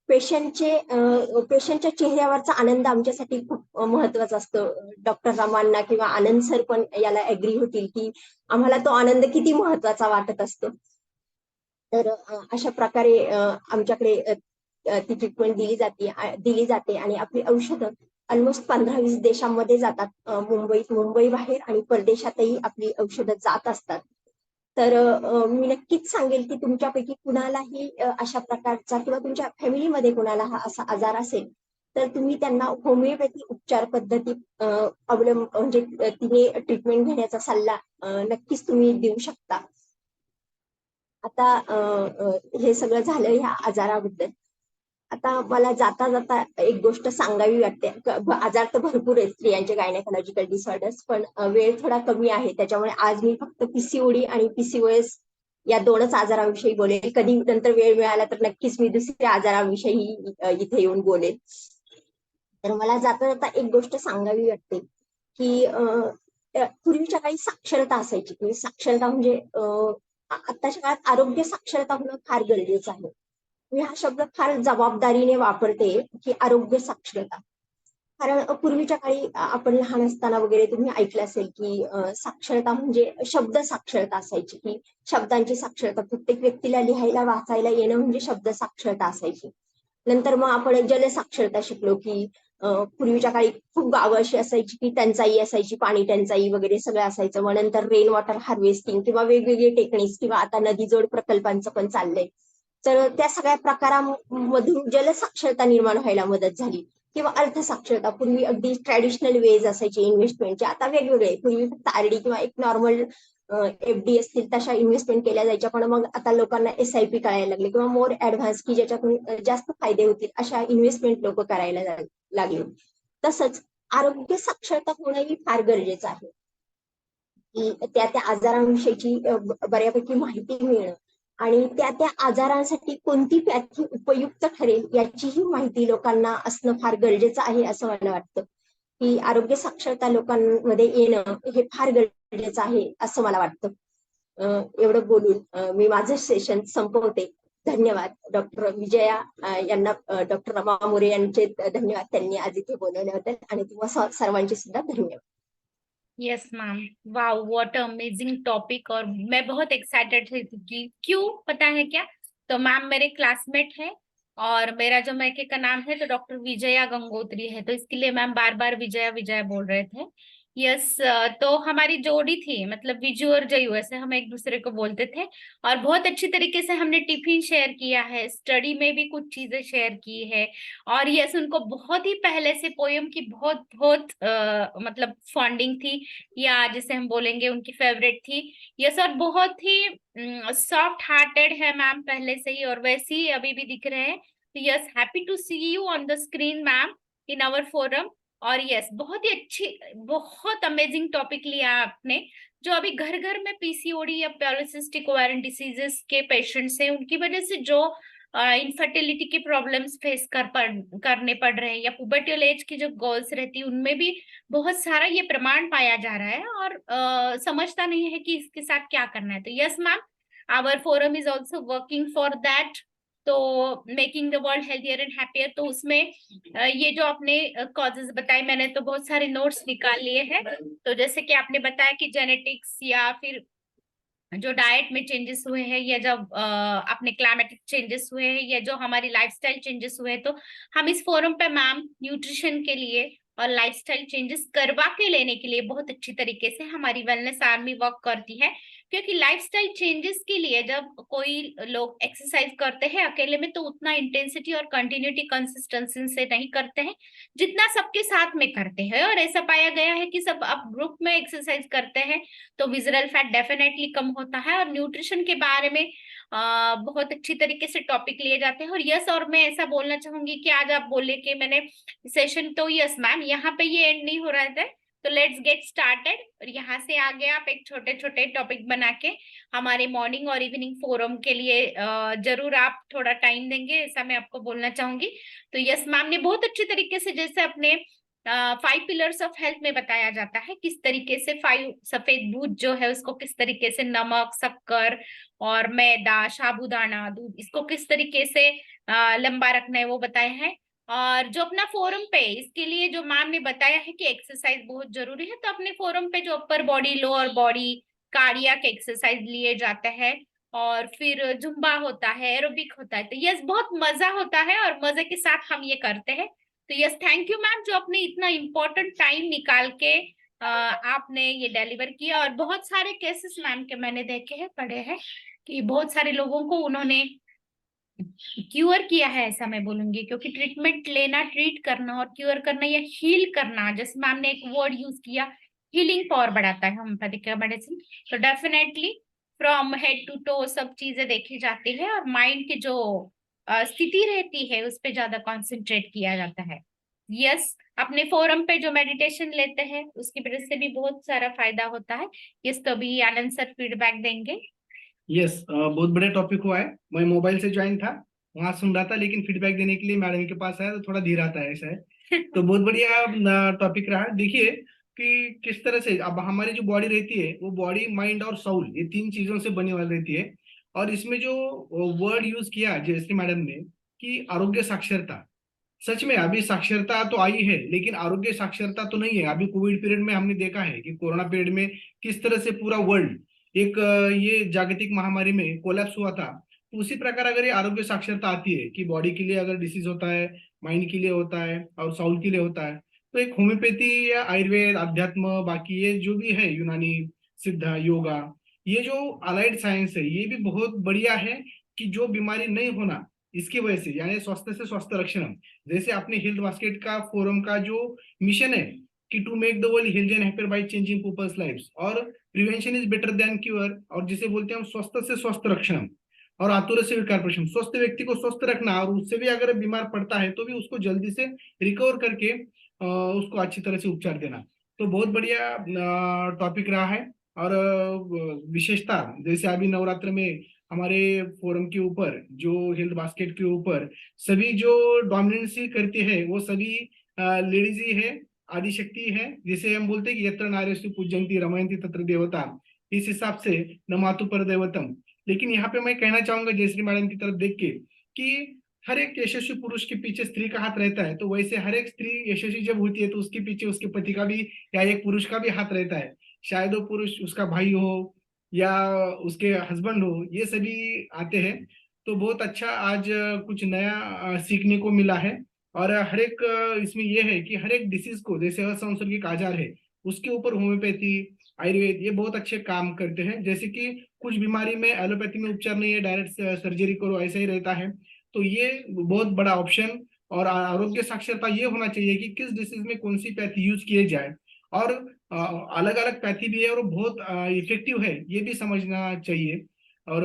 पेशंटच्या चेहऱ्यावरचा आनंद आमच्यासाठी खूप महत्वाचा असतो. डॉक्टर रमांना किंवा आनंद सर पण याला ऍग्री होतील की आम्हाला तो आनंद किती महत्वाचा वाटत असतो. तर अशा प्रकारे आमच्याकडे ती ट्रीटमेंट दिली जाते आणि आपली औषधं ऑलमोस्ट 15-20 देशांमध्ये जातात. मुंबई बाहेर आणि परदेशातही आपली औषधं जात असतात. तर मी नक्कीच सांगेल की तुमच्यापैकी कुणालाही अशा प्रकारचा किंवा तुमच्या फॅमिलीमध्ये कुणाला हा असा आजार असेल तर तुम्ही त्यांना होमिओपॅथी उपचार पद्धती म्हणजे तिने ट्रीटमेंट घेण्याचा सल्ला नक्कीच तुम्ही देऊ शकता. आता हे सगळं झालं ह्या आजाराबद्दल. आता मला जाता जाता एक गोष्ट सांगावी वाटते. आजार तर भरपूर आहेत स्त्रियांचे गायनेकोलॉजिकल डिसऑर्डर्स, पण वेळ थोडा कमी आहे. त्याच्यामुळे आज मी फक्त पीसीओडी आणि पीसीओएस या 2च आजारांविषयी बोलेल. कधी नंतर वेळ मिळाला तर नक्कीच मी दुसऱ्या आजारांविषयी इथे येऊन बोलेल. तर मला जाता जाता एक गोष्ट सांगावी वाटते की पूर्वीच्या काळी साक्षरता असायची. म्हणजे साक्षरता म्हणजे आताच्या काळात आरोग्य साक्षरता होणं फार गरजेचं आहे. मी हा शब्द फार जबाबदारीने वापरते की आरोग्य साक्षरता. कारण पूर्वीच्या काळी आपण लहान असताना वगैरे तुम्ही ऐकलं असेल की साक्षरता म्हणजे शब्द साक्षरता असायची, की शब्दांची साक्षरता. प्रत्येक व्यक्तीला लिहायला वाचायला येणं म्हणजे शब्द साक्षरता असायची. नंतर मग आपण जलसाक्षरता शिकलो की पूर्वीच्या काळी खूप गावं अशी असायची की टंचाई असायची, पाणी टंचाई वगैरे सगळं असायचं. मग नंतर रेन वॉटर हार्वेस्टिंग किंवा वेगवेगळे टेक्निक्स किंवा आता नदीजोड प्रकल्पांचं पण चाललंय. तर त्या सगळ्या प्रकारामधून जलसाक्षरता निर्माण व्हायला मदत झाली. किंवा अर्थसाक्षरता. पूर्वी अगदी ट्रॅडिशनल वेज असायचे इन्व्हेस्टमेंटचे, आता वेगवेगळे. पूर्वी फक्त आरडी किंवा एक नॉर्मल एफडी असतील तशा इन्व्हेस्टमेंट केल्या जायच्या, पण मग आता लोकांना एसआयपी कळायला लागले किंवा मोर ऍडव्हान्स की ज्याच्यातून जास्त फायदे होतील अशा इन्व्हेस्टमेंट लोक करायला लागले. तसंच आरोग्य साक्षरता होणं ही फार गरजेचं आहे. की त्या आजारांविषयीची बऱ्यापैकी माहिती मिळणं आणि त्या आजारांसाठी कोणती पॅथी उपयुक्त ठरेल याचीही माहिती लोकांना असणं फार गरजेचं आहे असं मला वाटतं. की आरोग्य साक्षरता लोकांमध्ये येणं हे फार गरजेचं आहे असं मला वाटतं. एवढं बोलून मी माझं सेशन संपवते. धन्यवाद. डॉक्टर विजया यांना, डॉक्टर रमा मोरे यांचे धन्यवाद त्यांनी आज इथे बोलवल्याबद्दल, आणि तुम्हा सर्वांचे सुद्धा धन्यवाद. Yes ma'am, wow what amazing topic. और मैं बहुत एक्साइटेड थी कि क्यों पता है क्या, तो मैम मेरे क्लासमेट है और मेरा जो मैके का नाम है तो डॉक्टर विजया गंगोत्री है, तो इसके लिए मैम बार बार विजया विजया बोल रहे थे। यस, तो हमारी जोड़ी थी, मतलब विजू और जयू, ऐसे हम एक दूसरे को बोलते थे। और बहुत अच्छी तरीके से हमने टिफिन शेयर किया है, स्टडी में भी कुछ चीजें शेयर की है। और यस, उनको बहुत ही पहले से पोयम की बहुत बहुत मतलब फॉन्डिंग थी, या जिसे हम बोलेंगे उनकी फेवरेट थी। यस, और बहुत ही सॉफ्ट हार्टेड है मैम पहले से ही, और वैसे ही अभी भी दिख रहे हैं। तो yes, happy to see you on the screen ma'am, in our forum. और यस, बहुत ही अच्छी, बहुत अमेजिंग टॉपिक लिया आपने, जो अभी घर घर में पीसीओडी या पॉलिसिस्टिक ओवेरियन डिसीजेस के पेशेंट्स हैं, उनकी वजह से जो इनफर्टिलिटी के प्रॉब्लम्स फेस करने पड़ रहे हैं, या पुबर्टियल एज की जो गर्ल्स रहती है, उनमें भी बहुत सारा ये प्रमाण पाया जा रहा है, और समझता नहीं है कि इसके साथ क्या करना है। तो yes ma'am, our forum is also working for that, तो making the world healthier and happier. तो उसमें ये जो आपने कॉजेज बताए, मैंने तो बहुत सारे नोट्स निकाल लिए हैं। तो जैसे कि आपने बताया कि जेनेटिक्स, या फिर जो डाइट में चेंजेस हुए हैं, या जब अपने क्लाइमेटिक चेंजेस हुए हैं, या जो हमारी लाइफस्टाइल चेंजेस हुए हैं, तो हम इस फोरम पे मैम न्यूट्रिशन के लिए और लाइफस्टाइल चेंजेस करवा के लेने के लिए बहुत अच्छी तरीके से हमारी वेलनेस आर्मी वर्क करती है। क्योंकि लाइफस्टाइल चेंजेस के लिए जब कोई लोग एक्सरसाइज करते हैं अकेले में, तो उतना इंटेंसिटी और कंटिन्यूटी कंसिस्टेंसी से नहीं करते हैं जितना सबके साथ में करते हैं। और ऐसा पाया गया है कि सब आप ग्रुप में एक्सरसाइज करते हैं तो विजरल फैट डेफिनेटली कम होता है, और न्यूट्रिशन के बारे में बहुत अच्छी तरीके से टॉपिक लिए जाते हैं। और यस, और मैं ऐसा बोलना चाहूंगी कि आज आप बोले कि मैंने सेशन, तो यस मैम, यहाँ पे ये एंड नहीं हो रहा था, तो लेट्स गेट स्टार्टेड। और यहाँ से आगे आप एक छोटे छोटे टॉपिक बना के हमारे मॉर्निंग और इवनिंग फोरम के लिए जरूर आप थोड़ा टाइम देंगे, ऐसा मैं आपको बोलना चाहूंगी। तो यस मैम ने बहुत अच्छी तरीके से, जैसे अपने 5 पिलर्स ऑफ हेल्थ में बताया जाता है किस तरीके से 5 सफेद दूध जो है उसको किस तरीके से नमक, शक्कर और मैदा, साबूदाना, दूध, इसको किस तरीके से लंबा रखना है वो बताया है। और जो अपना फोरम पे, इसके लिए जो मैम ने बताया है कि एक्सरसाइज बहुत जरूरी है, तो अपने फोरम पे जो upper body, lower body, cardiac exercise लिए जाते हैं, और फिर जुम्बा होता है, एरोबिक होता है। तो यस, बहुत मजा होता है और मजे के साथ हम ये करते हैं। तो यस, थैंक यू मैम, जो आपने इतना इम्पोर्टेंट टाइम निकाल के आपने ये डिलीवर किया। और बहुत सारे केसेस मैम के मैंने देखे हैं, पढ़े हैं, कि बहुत सारे लोगों को उन्होंने क्यूर किया है, ऐसा मैं बोलूंगी। क्योंकि ट्रीटमेंट लेना, ट्रीट करना और क्यूर करना या हील करना, जैसे मैम ने एक वर्ड यूज किया, हीलिंग पावर बढ़ाता है होम्योपैथिक मेडिसिन। तो definitely from head to toe सब चीजें देखी जाती है, और माइंड की जो स्थिति रहती है उस पर ज्यादा कॉन्सेंट्रेट किया जाता है। यस, अपने फोरम पे जो मेडिटेशन लेते हैं उसकी वजह से भी बहुत सारा फायदा होता है। यस, तो अभी आनंद सर फीडबैक देंगे। यस, बहुत बड़ा टॉपिक हुआ है। मैं मोबाइल से ज्वाइन था, वहां सुन रहा था, लेकिन फीडबैक देने के लिए मैडम के पास आया तो थोड़ा धीरे आता है, ऐसा है। तो बहुत बढ़िया टॉपिक रहा। देखिए कि किस तरह से अब हमारी जो बॉडी रहती है, वो बॉडी, माइंड और सोल, ये 3 चीजों से बनी वाली रहती है। और इसमें जो वर्ड यूज किया जयश्री मैडम ने कि आरोग्य साक्षरता, सच में अभी साक्षरता तो आई है, लेकिन आरोग्य साक्षरता तो नहीं है। अभी कोविड पीरियड में हमने देखा है कि कोरोना पीरियड में किस तरह से पूरा वर्ल्ड एक ये जागतिक महामारी में कोलैप्स हुआ था। तो उसी प्रकार अगर ये आरोग्य साक्षरता आती है कि बॉडी के लिए अगर डिसीज होता है, माइंड के लिए होता है और साउल के लिए होता है, तो एक होम्योपैथी या आयुर्वेद, अध्यात्म, बाकी ये जो भी है, यूनानी, सिद्धा, योगा, ये जो अलाइड साइंस है, ये भी बहुत बढ़िया है कि जो बीमारी नहीं होना, इसकी वजह से, यानी स्वास्थ्य से स्वास्थ्य रक्षण, जैसे अपने हेल्थ बास्केट का फोरम का जो मिशन है कि to make the world healthy and happier by changing people's lives, और prevention is better than cure, और जिसे बोलते हैं हम स्वस्थ से स्वस्थ रक्षण, और आतुर से विकार प्रशम, स्वस्थ व्यक्ति को स्वस्थ रखना, और उससे भी अगर बीमार पड़ता है तो भी उसको जल्दी से रिकवर करके उसको अच्छी तरह से उपचार देना। तो बहुत बढ़िया टॉपिक रहा है। और विशेषता, जैसे अभी नवरात्र में हमारे फोरम के ऊपर जो हेल्थ बास्केट के ऊपर सभी जो डोमिनेंसी करती है वो सभी लेडीज ही है, आदिशक्ति है, जिसे हम बोलते हैं कि यत्र नार्यस्तु पूज्यन्ति रमयन्ति तत्र देवता, इस हिसाब से न मातु पर देवतम। लेकिन यहाँ पे मैं कहना चाहूंगा जयश्री मैडम की तरफ देख के कि हर एक यशस्वी पुरुष के पीछे स्त्री का हाथ रहता है, तो वैसे हर एक स्त्री यशस्वी जब होती है तो उसके पीछे उसके पति का भी या एक पुरुष का भी हाथ रहता है। शायद वो पुरुष उसका भाई हो या उसके हस्बैंड हो, ये सभी आते हैं। तो बहुत अच्छा आज कुछ नया सीखने को मिला है। और हर एक इसमें यह है कि हर एक डिसीज को, जैसे असंसर्गिक आजार है, उसके ऊपर होम्योपैथी, आयुर्वेद ये बहुत अच्छे काम करते हैं। जैसे कि कुछ बीमारी में एलोपैथी में उपचार नहीं है, डायरेक्ट सर्जरी करो, ऐसा ही रहता है। तो ये बहुत बड़ा ऑप्शन। और आरोग्य साक्षरता ये होना चाहिए कि किस डिसीज में कौन सी पैथी यूज किए जाए, और अलग अलग पैथी भी है और बहुत इफेक्टिव है, ये भी समझना चाहिए। और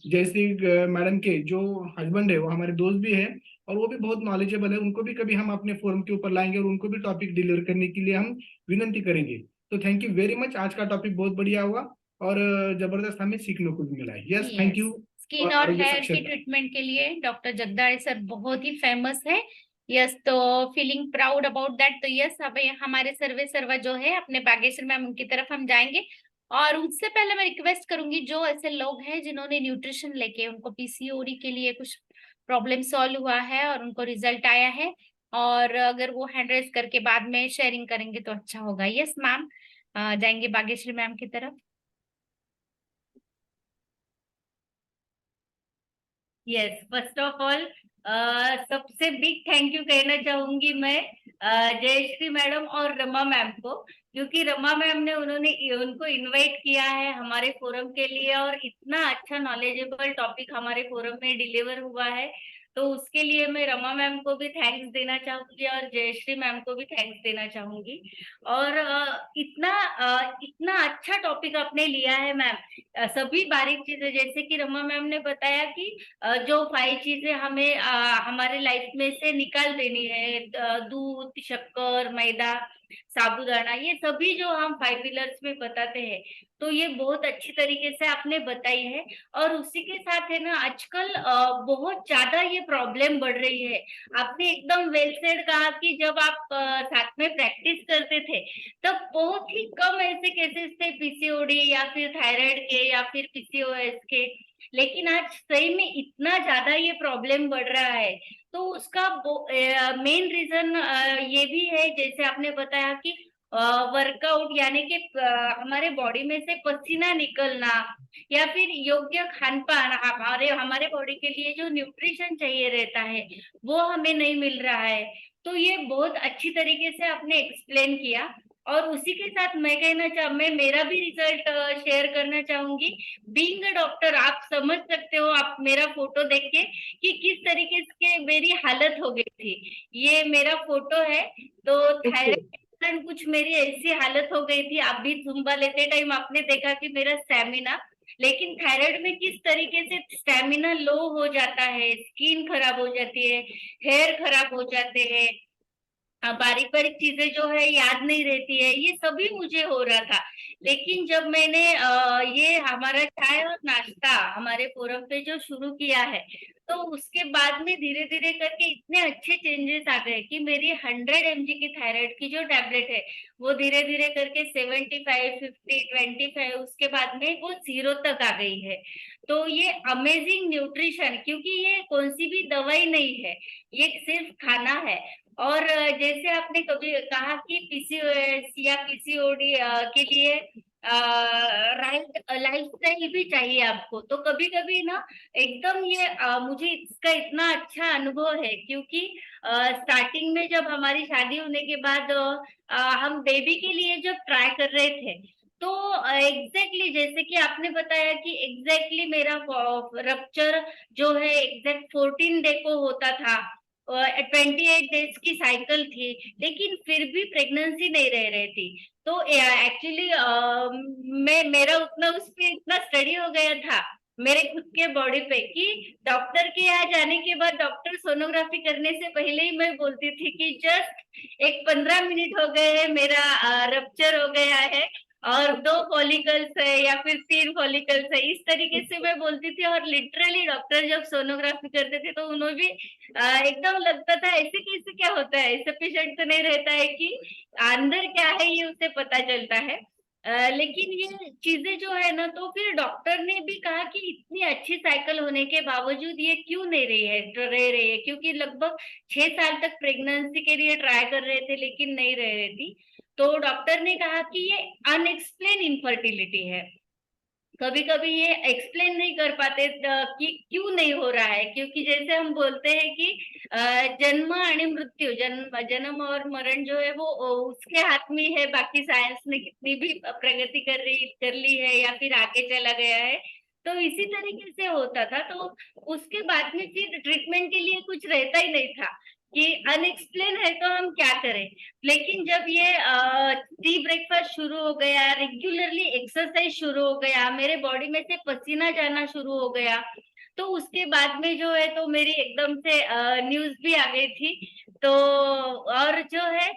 जैसे मैडम के जो हस्बैंड है वो हमारे दोस्त भी है, और वो भी बहुत नॉलेजेबल है, उनको भी कभी हम अपने फोरम के ऊपर लाएंगे और उनको भी टॉपिक डिलीवर करने के लिए हम विनंती करेंगे। तो थैंक यू वेरी मच, आज का टॉपिक बहुत बढ़िया हुआ और जबरदस्त हमें सीखने को भी मिला है। Yes, thank you. स्किन और आरोग्य हेयर की साक्षरता। ट्रीटमेंट के लिए डॉक्टर जगदाळे सर बहुत ही फेमस है। यस, तो फीलिंग प्राउड अबाउट दैट। तो यस, अब हमारे सर्वे सर्वा जो है अपने बागेश्वर मैम उनकी तरफ हम जाएंगे। और उससे पहले मैं रिक्वेस्ट करूंगी, जो ऐसे लोग हैं जिन्होंने न्यूट्रिशन लेके उनको पीसीओडी के लिए कुछ प्रॉब्लम सॉल्व हुआ है और उनको रिजल्ट आया है, और अगर वो हैंड रेज करके बाद में शेयरिंग करेंगे तो अच्छा होगा। यस मैम, जाएंगे बागेश्वरी मैम की तरफ। यस, फर्स्ट ऑफ ऑल सबसे बिग थैंक यू कहना चाहूंगी मैं जयश्री मैडम और रमा मैम को, क्योंकि रमा मैम ने उनको इनवाइट किया है हमारे फोरम के लिए, और इतना अच्छा नॉलेजेबल टॉपिक हमारे फोरम में डिलीवर हुआ है। तो उसके लिए मैं रमा मैम को भी थैंक्स देना चाहूंगी और जयश्री मैम को भी थैंक्स देना चाहूंगी। और इतना अच्छा टॉपिक आपने लिया है मैम। सभी बारीक चीजें, जैसे कि रमा मैम ने बताया कि जो 5 चीजें हमें हमारे लाइफ में से निकाल देनी है, दूध, शक्कर, मैदा, साबूदाना, ये सभी जो हम 5 पिलर्स में बताते हैं, तो ये बहुत अच्छी तरीके से आपने बताई है। और उसी के साथ है ना, आजकल बहुत ज्यादा ये प्रॉब्लम बढ़ रही है। आपने एकदम वेल सेड कहा कि जब आप साथ में प्रैक्टिस करते थे तब बहुत ही कम ऐसे केसेस थे पीसीओडी या फिर थायराइड के या फिर पीसीओएस के, लेकिन आज सही में इतना ज्यादा ये प्रॉब्लम बढ़ रहा है। तो उसका मेन रीजन ये भी है, जैसे आपने बताया कि वर्कआउट, यानी कि हमारे बॉडी में से पसीना निकलना, या फिर योग्य खान पान, हमारे हमारे बॉडी के लिए जो न्यूट्रिशन चाहिए रहता है वो हमें नहीं मिल रहा है। तो ये बहुत अच्छी तरीके से आपने एक्सप्लेन किया। और उसी के साथ मैं मेरा भी रिजल्ट शेयर करना चाहूंगी। बीइंग अ डॉक्टर, आप समझ सकते हो, आप मेरा फोटो देख के, कि किस तरीके से मेरी हालत हो गई थी। ये मेरा फोटो है। तो थायराइड के कारण कुछ मेरी ऐसी हालत हो गई थी। आप भी जुम्बा लेते टाइम आपने देखा कि मेरा स्टेमिना, लेकिन थायराइड में किस तरीके से स्टेमिना लो हो जाता है, स्किन खराब हो जाती है, हेयर खराब हो जाते हैं, बारीक बारीक चीजें जो है याद नहीं रहती है, ये सभी मुझे हो रहा था। लेकिन जब मैंने ये हमारा चाय और नाश्ता हमारे फोरम पे जो शुरू किया है, तो उसके बाद में धीरे धीरे करके इतने अच्छे चेंजेस आ गए कि मेरी 100 mg की थायराइड की जो टैबलेट है वो धीरे धीरे करके 75, 50, 25, उसके बाद में वो 0 तक आ गई है। तो ये अमेजिंग न्यूट्रिशन, क्योंकि ये कौन सी भी दवाई नहीं है, ये सिर्फ खाना है। और जैसे आपने कभी कहा कि पीसीओएस या पीसीओडी के लिए राइट लाइफस्टाइल भी चाहिए आपको, तो कभी कभी ना एकदम ये मुझे इसका इतना अच्छा अनुभव है, क्योंकि स्टार्टिंग में जब हमारी शादी होने के बाद हम बेबी के लिए जब ट्राई कर रहे थे, तो एग्जैक्टली जैसे कि आपने बताया कि एग्जैक्टली मेरा रप्चर जो है एग्जैक्ट 14 डे को होता था, 28 डेज की साइकिल थी, लेकिन फिर भी प्रेगनेंसी नहीं रह रही थी। तो एक्चुअली मेरा उतना उस पे इतना स्टडी हो गया था मेरे खुद के बॉडी पे, कि डॉक्टर के यहाँ जाने के बाद डॉक्टर सोनोग्राफी करने से पहले ही मैं बोलती थी कि जस्ट एक 15 मिनट हो गए हैं, मेरा रप्चर हो गया है और 2 फॉलिकल्स है या फिर 3 फॉलिकल्स है, इस तरीके से मैं बोलती थी। और लिटरली डॉक्टर जब सोनोग्राफी करते थे तो उन्हें भी एकदम लगता था ऐसे कैसे क्या होता है, ऐसे पेशेंट तो नहीं रहता है कि अंदर क्या है ये उसे पता चलता है। लेकिन ये चीजें जो है ना, तो फिर डॉक्टर ने भी कहा कि इतनी अच्छी साइकिल होने के बावजूद ये क्यों नहीं रह रही है, क्योंकि लगभग 6 साल तक प्रेगनेंसी के लिए ट्राई कर रहे थे लेकिन नहीं रह रही थी। तो डॉक्टर ने कहा कि ये अनएक्सप्लेन इनफर्टिलिटी है। कभी कभी ये एक्सप्लेन नहीं कर पाते कि क्यों नहीं हो रहा है, क्योंकि जैसे हम बोलते हैं कि जन्म आणि मृत्यू, जन्म और मरण जो है वो उसके हाथ में है, बाकी साइंस ने कितनी भी प्रगति कर ली है या फिर आगे चला गया है, तो इसी तरीके से होता था। तो उसके बाद में फिर ट्रीटमेंट के लिए कुछ रहता ही नहीं था कि अनएक्सप्लेन है तो हम क्या करें। लेकिन जब ये टी ब्रेकफास्ट शुरू हो गया, रेगुलरली एक्सरसाइज शुरू हो गया, मेरे बॉडी में से पसीना जाना शुरू हो गया, तो उसके बाद में जो है तो मेरी एकदम से न्यूज भी आ गई थी। तो और जो है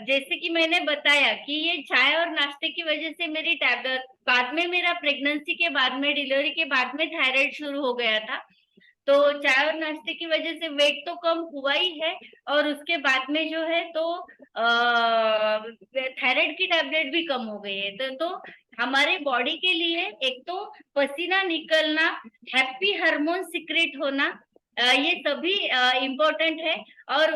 जैसे कि मैंने बताया कि ये चाय और नाश्ते की वजह से मेरी टैबलेट, बाद में मेरा प्रेगनेंसी के बाद में, डिलीवरी के बाद में थायराइड शुरू हो गया था। तो चाय और नाश्ते की वजह से वेट तो कम हुआ ही है, और उसके बाद में जो है तो थायराइड की टैबलेट भी कम हो गई है। तो हमारे बॉडी के लिए एक तो पसीना निकलना, हैप्पी हार्मोन सिक्रेट होना, ये सभी इम्पोर्टेंट है। और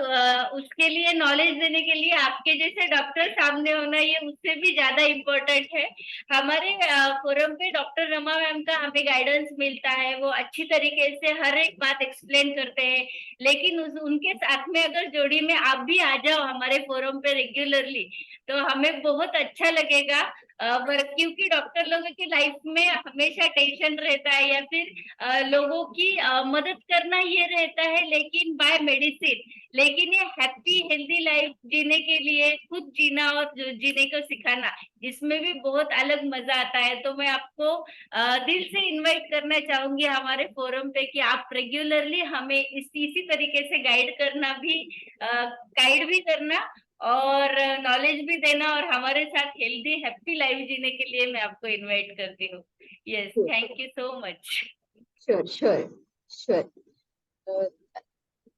उसके लिए नॉलेज देने के लिए आपके जैसे डॉक्टर सामने होना, ये उससे भी ज्यादा इम्पोर्टेंट है। हमारे फोरम पे डॉक्टर रमा मैम का हमें गाइडेंस मिलता है, वो अच्छी तरीके से हर एक बात एक्सप्लेन करते हैं। लेकिन उनके साथ में अगर जोड़ी में आप भी आ जाओ हमारे फोरम पे रेगुलरली, तो हमें बहुत अच्छा लगेगा। क्योंकि डॉक्टर लोगों की लाइफ में हमेशा टेंशन रहता है, या फिर लोगों की मदद करना ये रहता है, लेकिन बाय मेडिसिन। लेकिन ये हैप्पी हेल्दी लाइफ जीने के लिए खुद जीना और जीने को सिखाना, इसमें भी बहुत अलग मजा आता है। तो मैं आपको दिल से इनवाइट करना चाहूंगी हमारे फोरम पे कि आप रेगुलरली हमें इसी तरीके से गाइड भी करना और नॉलेज भी देना, और हमारे साथ हेल्दी हैप्पी लाइफ जीने के लिए मैं आपको इनवाइट करती हूँ। Yes, thank you so much. Sure sure sure.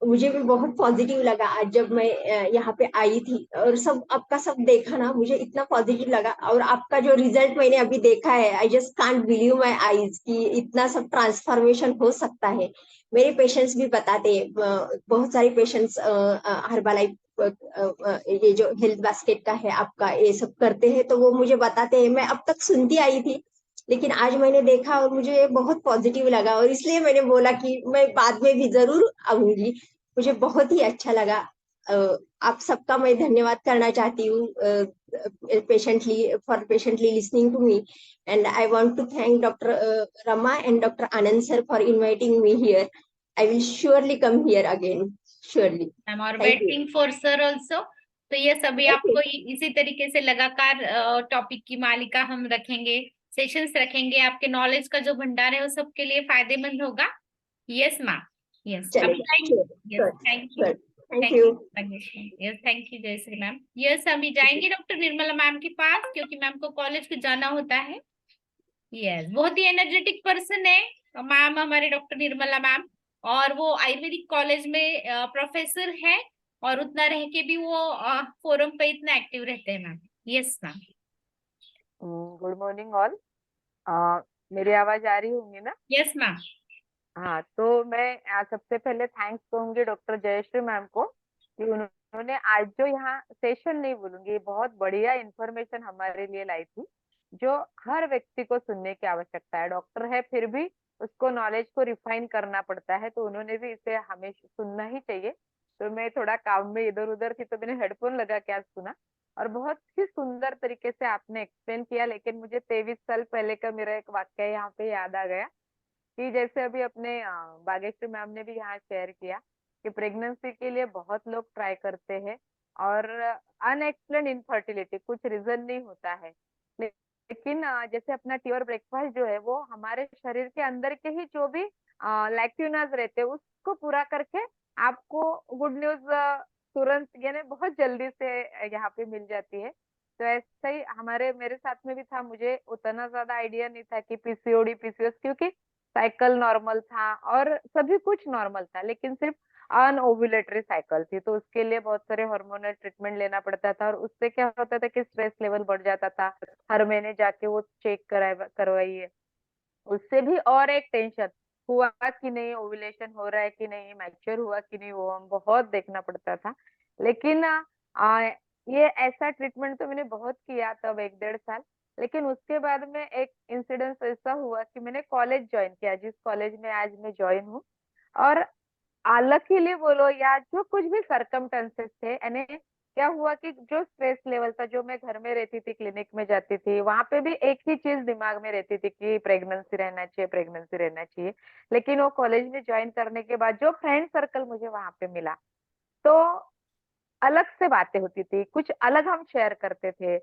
मुझे भी बहुत पॉजिटिव लगा आज जब मैं यहाँ पे आई थी और सब आपका सब देखा ना, मुझे इतना पॉजिटिव लगा। और आपका जो रिजल्ट मैंने अभी देखा है, I just can't believe my eyes कि इतना सब ट्रांसफॉर्मेशन हो सकता है। मेरे पेशेंट्स भी बताते हैं, बहुत सारे पेशेंट्स हर्बालाइफ ये जो हेल्थ बास्केट का है आपका, ये सब करते हैं, तो वो मुझे बताते हैं। मैं अब तक सुनती आई थी, लेकिन आज मैंने देखा और मुझे बहुत पॉजिटिव लगा, और इसलिए मैंने बोला कि मैं बाद में भी जरूर आऊंगी। मुझे बहुत ही अच्छा लगा। आप सबका मैं धन्यवाद करना चाहती हूँ patiently listening to me. And I want to thank doctor Rama and doctor Anand sir for inviting me here. I will surely come here again, surely. Ma'am और thank you. Waiting for sir also. तो ये सभी आपको इसी तरीके से लगातार topic की मालिका हम रखेंगे, सेशंस रखेंगे। आपके नॉलेज का जो भंडार है वो सबके लिए फायदेमंद होगा। यस मैम, यस अभी चलेगा, जाएंगे। Yes, thank you, thank you. Yes thank you Jayashree ma'am. Yes, अभी जाएंगे डॉक्टर निर्मला मैम के पास, क्योंकि मैम को कॉलेज को जाना होता है। यस, बहुत ही एनर्जेटिक पर्सन है मैम हमारे डॉक्टर निर्मला मैम, और वो आयुर्वेदिक कॉलेज में प्रोफेसर है, और उतना रह के भी वो फोरम पे इतना एक्टिव रहते हैं ma'am. Yes ma'am. Good morning all. मेरी आवाज आ रही होंगी ना? Yes ma'am. हाँ, तो मैं सबसे पहले थैंक्स कहूंगी डॉक्टर जयश्री मैम को कि उन्होंने आज जो यहाँ सेशन नहीं बोलूंगी, बहुत बढ़िया इंफॉर्मेशन हमारे लिए लाई थी, जो हर व्यक्ति को सुनने की आवश्यकता है। डॉक्टर है फिर भी उसको नॉलेज को रिफाइन करना पड़ता है, तो उन्होंने भी इसे हमेशा सुनना ही चाहिए। तो मैं थोड़ा काम में इधर उधर थी, तो मैंने हेडफोन लगा के आज सुना, और बहुत ही सुंदर तरीके से आपने एक्सप्लेन किया। लेकिन मुझे 23 साल पहले का मेरा एक वाक्य यहाँ पे याद आ गया कि जैसे अभी अपने बागेश्वरी मैम ने भी यहाँ शेयर किया कि प्रेगनेंसी के लिए बहुत लोग ट्राई करते हैं, और अनएक्सप्लेन इनफर्टिलिटी कुछ रीजन नहीं होता है। लेकिन जैसे अपना टी और ब्रेकफास्ट जो है वो हमारे शरीर के अंदर के ही जो भी लैक्यूनाज रहते हैं उसको पूरा करके आपको गुड न्यूज तुरंत यानी बहुत जल्दी से यहाँ पे मिल जाती है। तो ऐसा ही हमारे मेरे साथ में भी था। मुझे उतना ज्यादा आइडिया नहीं था कि पीसीओडी पीसीओएस, क्योंकि साइकिल नॉर्मल था और सभी कुछ नॉर्मल था, लेकिन सिर्फ अनओव्यूलेटरी साइकिल थी। तो उसके लिए बहुत सारे हार्मोनल ट्रीटमेंट लेना पड़ता था, और उससे क्या होता था कि स्ट्रेस लेवल बढ़ जाता था। हर महीने जाके वो चेक करवाइए, उससे भी और एक टेंशन, हुआ कि नहीं, ओव्यूलेशन हो रहा है कि नहीं, मैच्योर हुआ कि नहीं, वो हम बहुत देखना पड़ता था। लेकिन ये ऐसा ट्रीटमेंट तो मैंने बहुत किया तब 1-1.5 साल। लेकिन उसके बाद में एक इंसिडेंस ऐसा हुआ कि मैंने कॉलेज ज्वाइन किया, जिस कॉलेज में आज मैं ज्वाइन हूँ। और लकीली बोलो या जो कुछ भी सरकमटेंसेस थे, यानी क्या हुआ कि जो स्ट्रेस लेवल था, जो मैं घर में रहती थी, क्लिनिक में जाती थी, वहां पे भी एक ही चीज दिमाग में रहती थी कि प्रेगनेंसी रहना चाहिए, प्रेगनेंसी रहना चाहिए। लेकिन वो कॉलेज में ज्वाइन करने के बाद जो फ्रेंड सर्कल मुझे वहां पे मिला, तो अलग से बातें होती थी, कुछ अलग हम शेयर करते थे।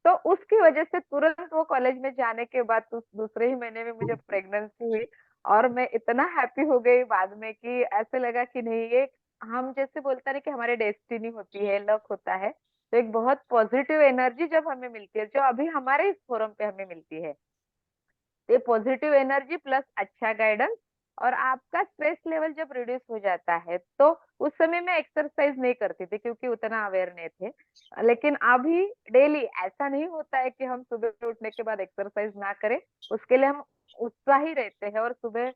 तो उसकी वजह से तुरंत वो कॉलेज में जाने के बाद तो दूसरे ही महीने में मुझे प्रेगनेंसी हुई। और मैं इतना हैप्पी हो गई बाद में कि ऐसे लगा कि नहीं, ये हम जैसे बोलते हैं कि हमारे डेस्टिनी होती है, लक होता है। तो एक बहुत पॉजिटिव एनर्जी जब हमें मिलती है, जो अभी हमारे इस फोरम पे हमें मिलती है, ये पॉजिटिव एनर्जी प्लस अच्छा गाइडेंस, और आपका स्ट्रेस लेवल जब रिड्यूस हो जाता है, तो उस समय मैं एक्सरसाइज नहीं करती थी क्योंकि उतना अवेयर नहीं थे। लेकिन अभी डेली ऐसा नहीं होता है कि हम सुबह उठने के बाद एक्सरसाइज ना करें। उसके लिए हम उत्साही रहते हैं, और सुबह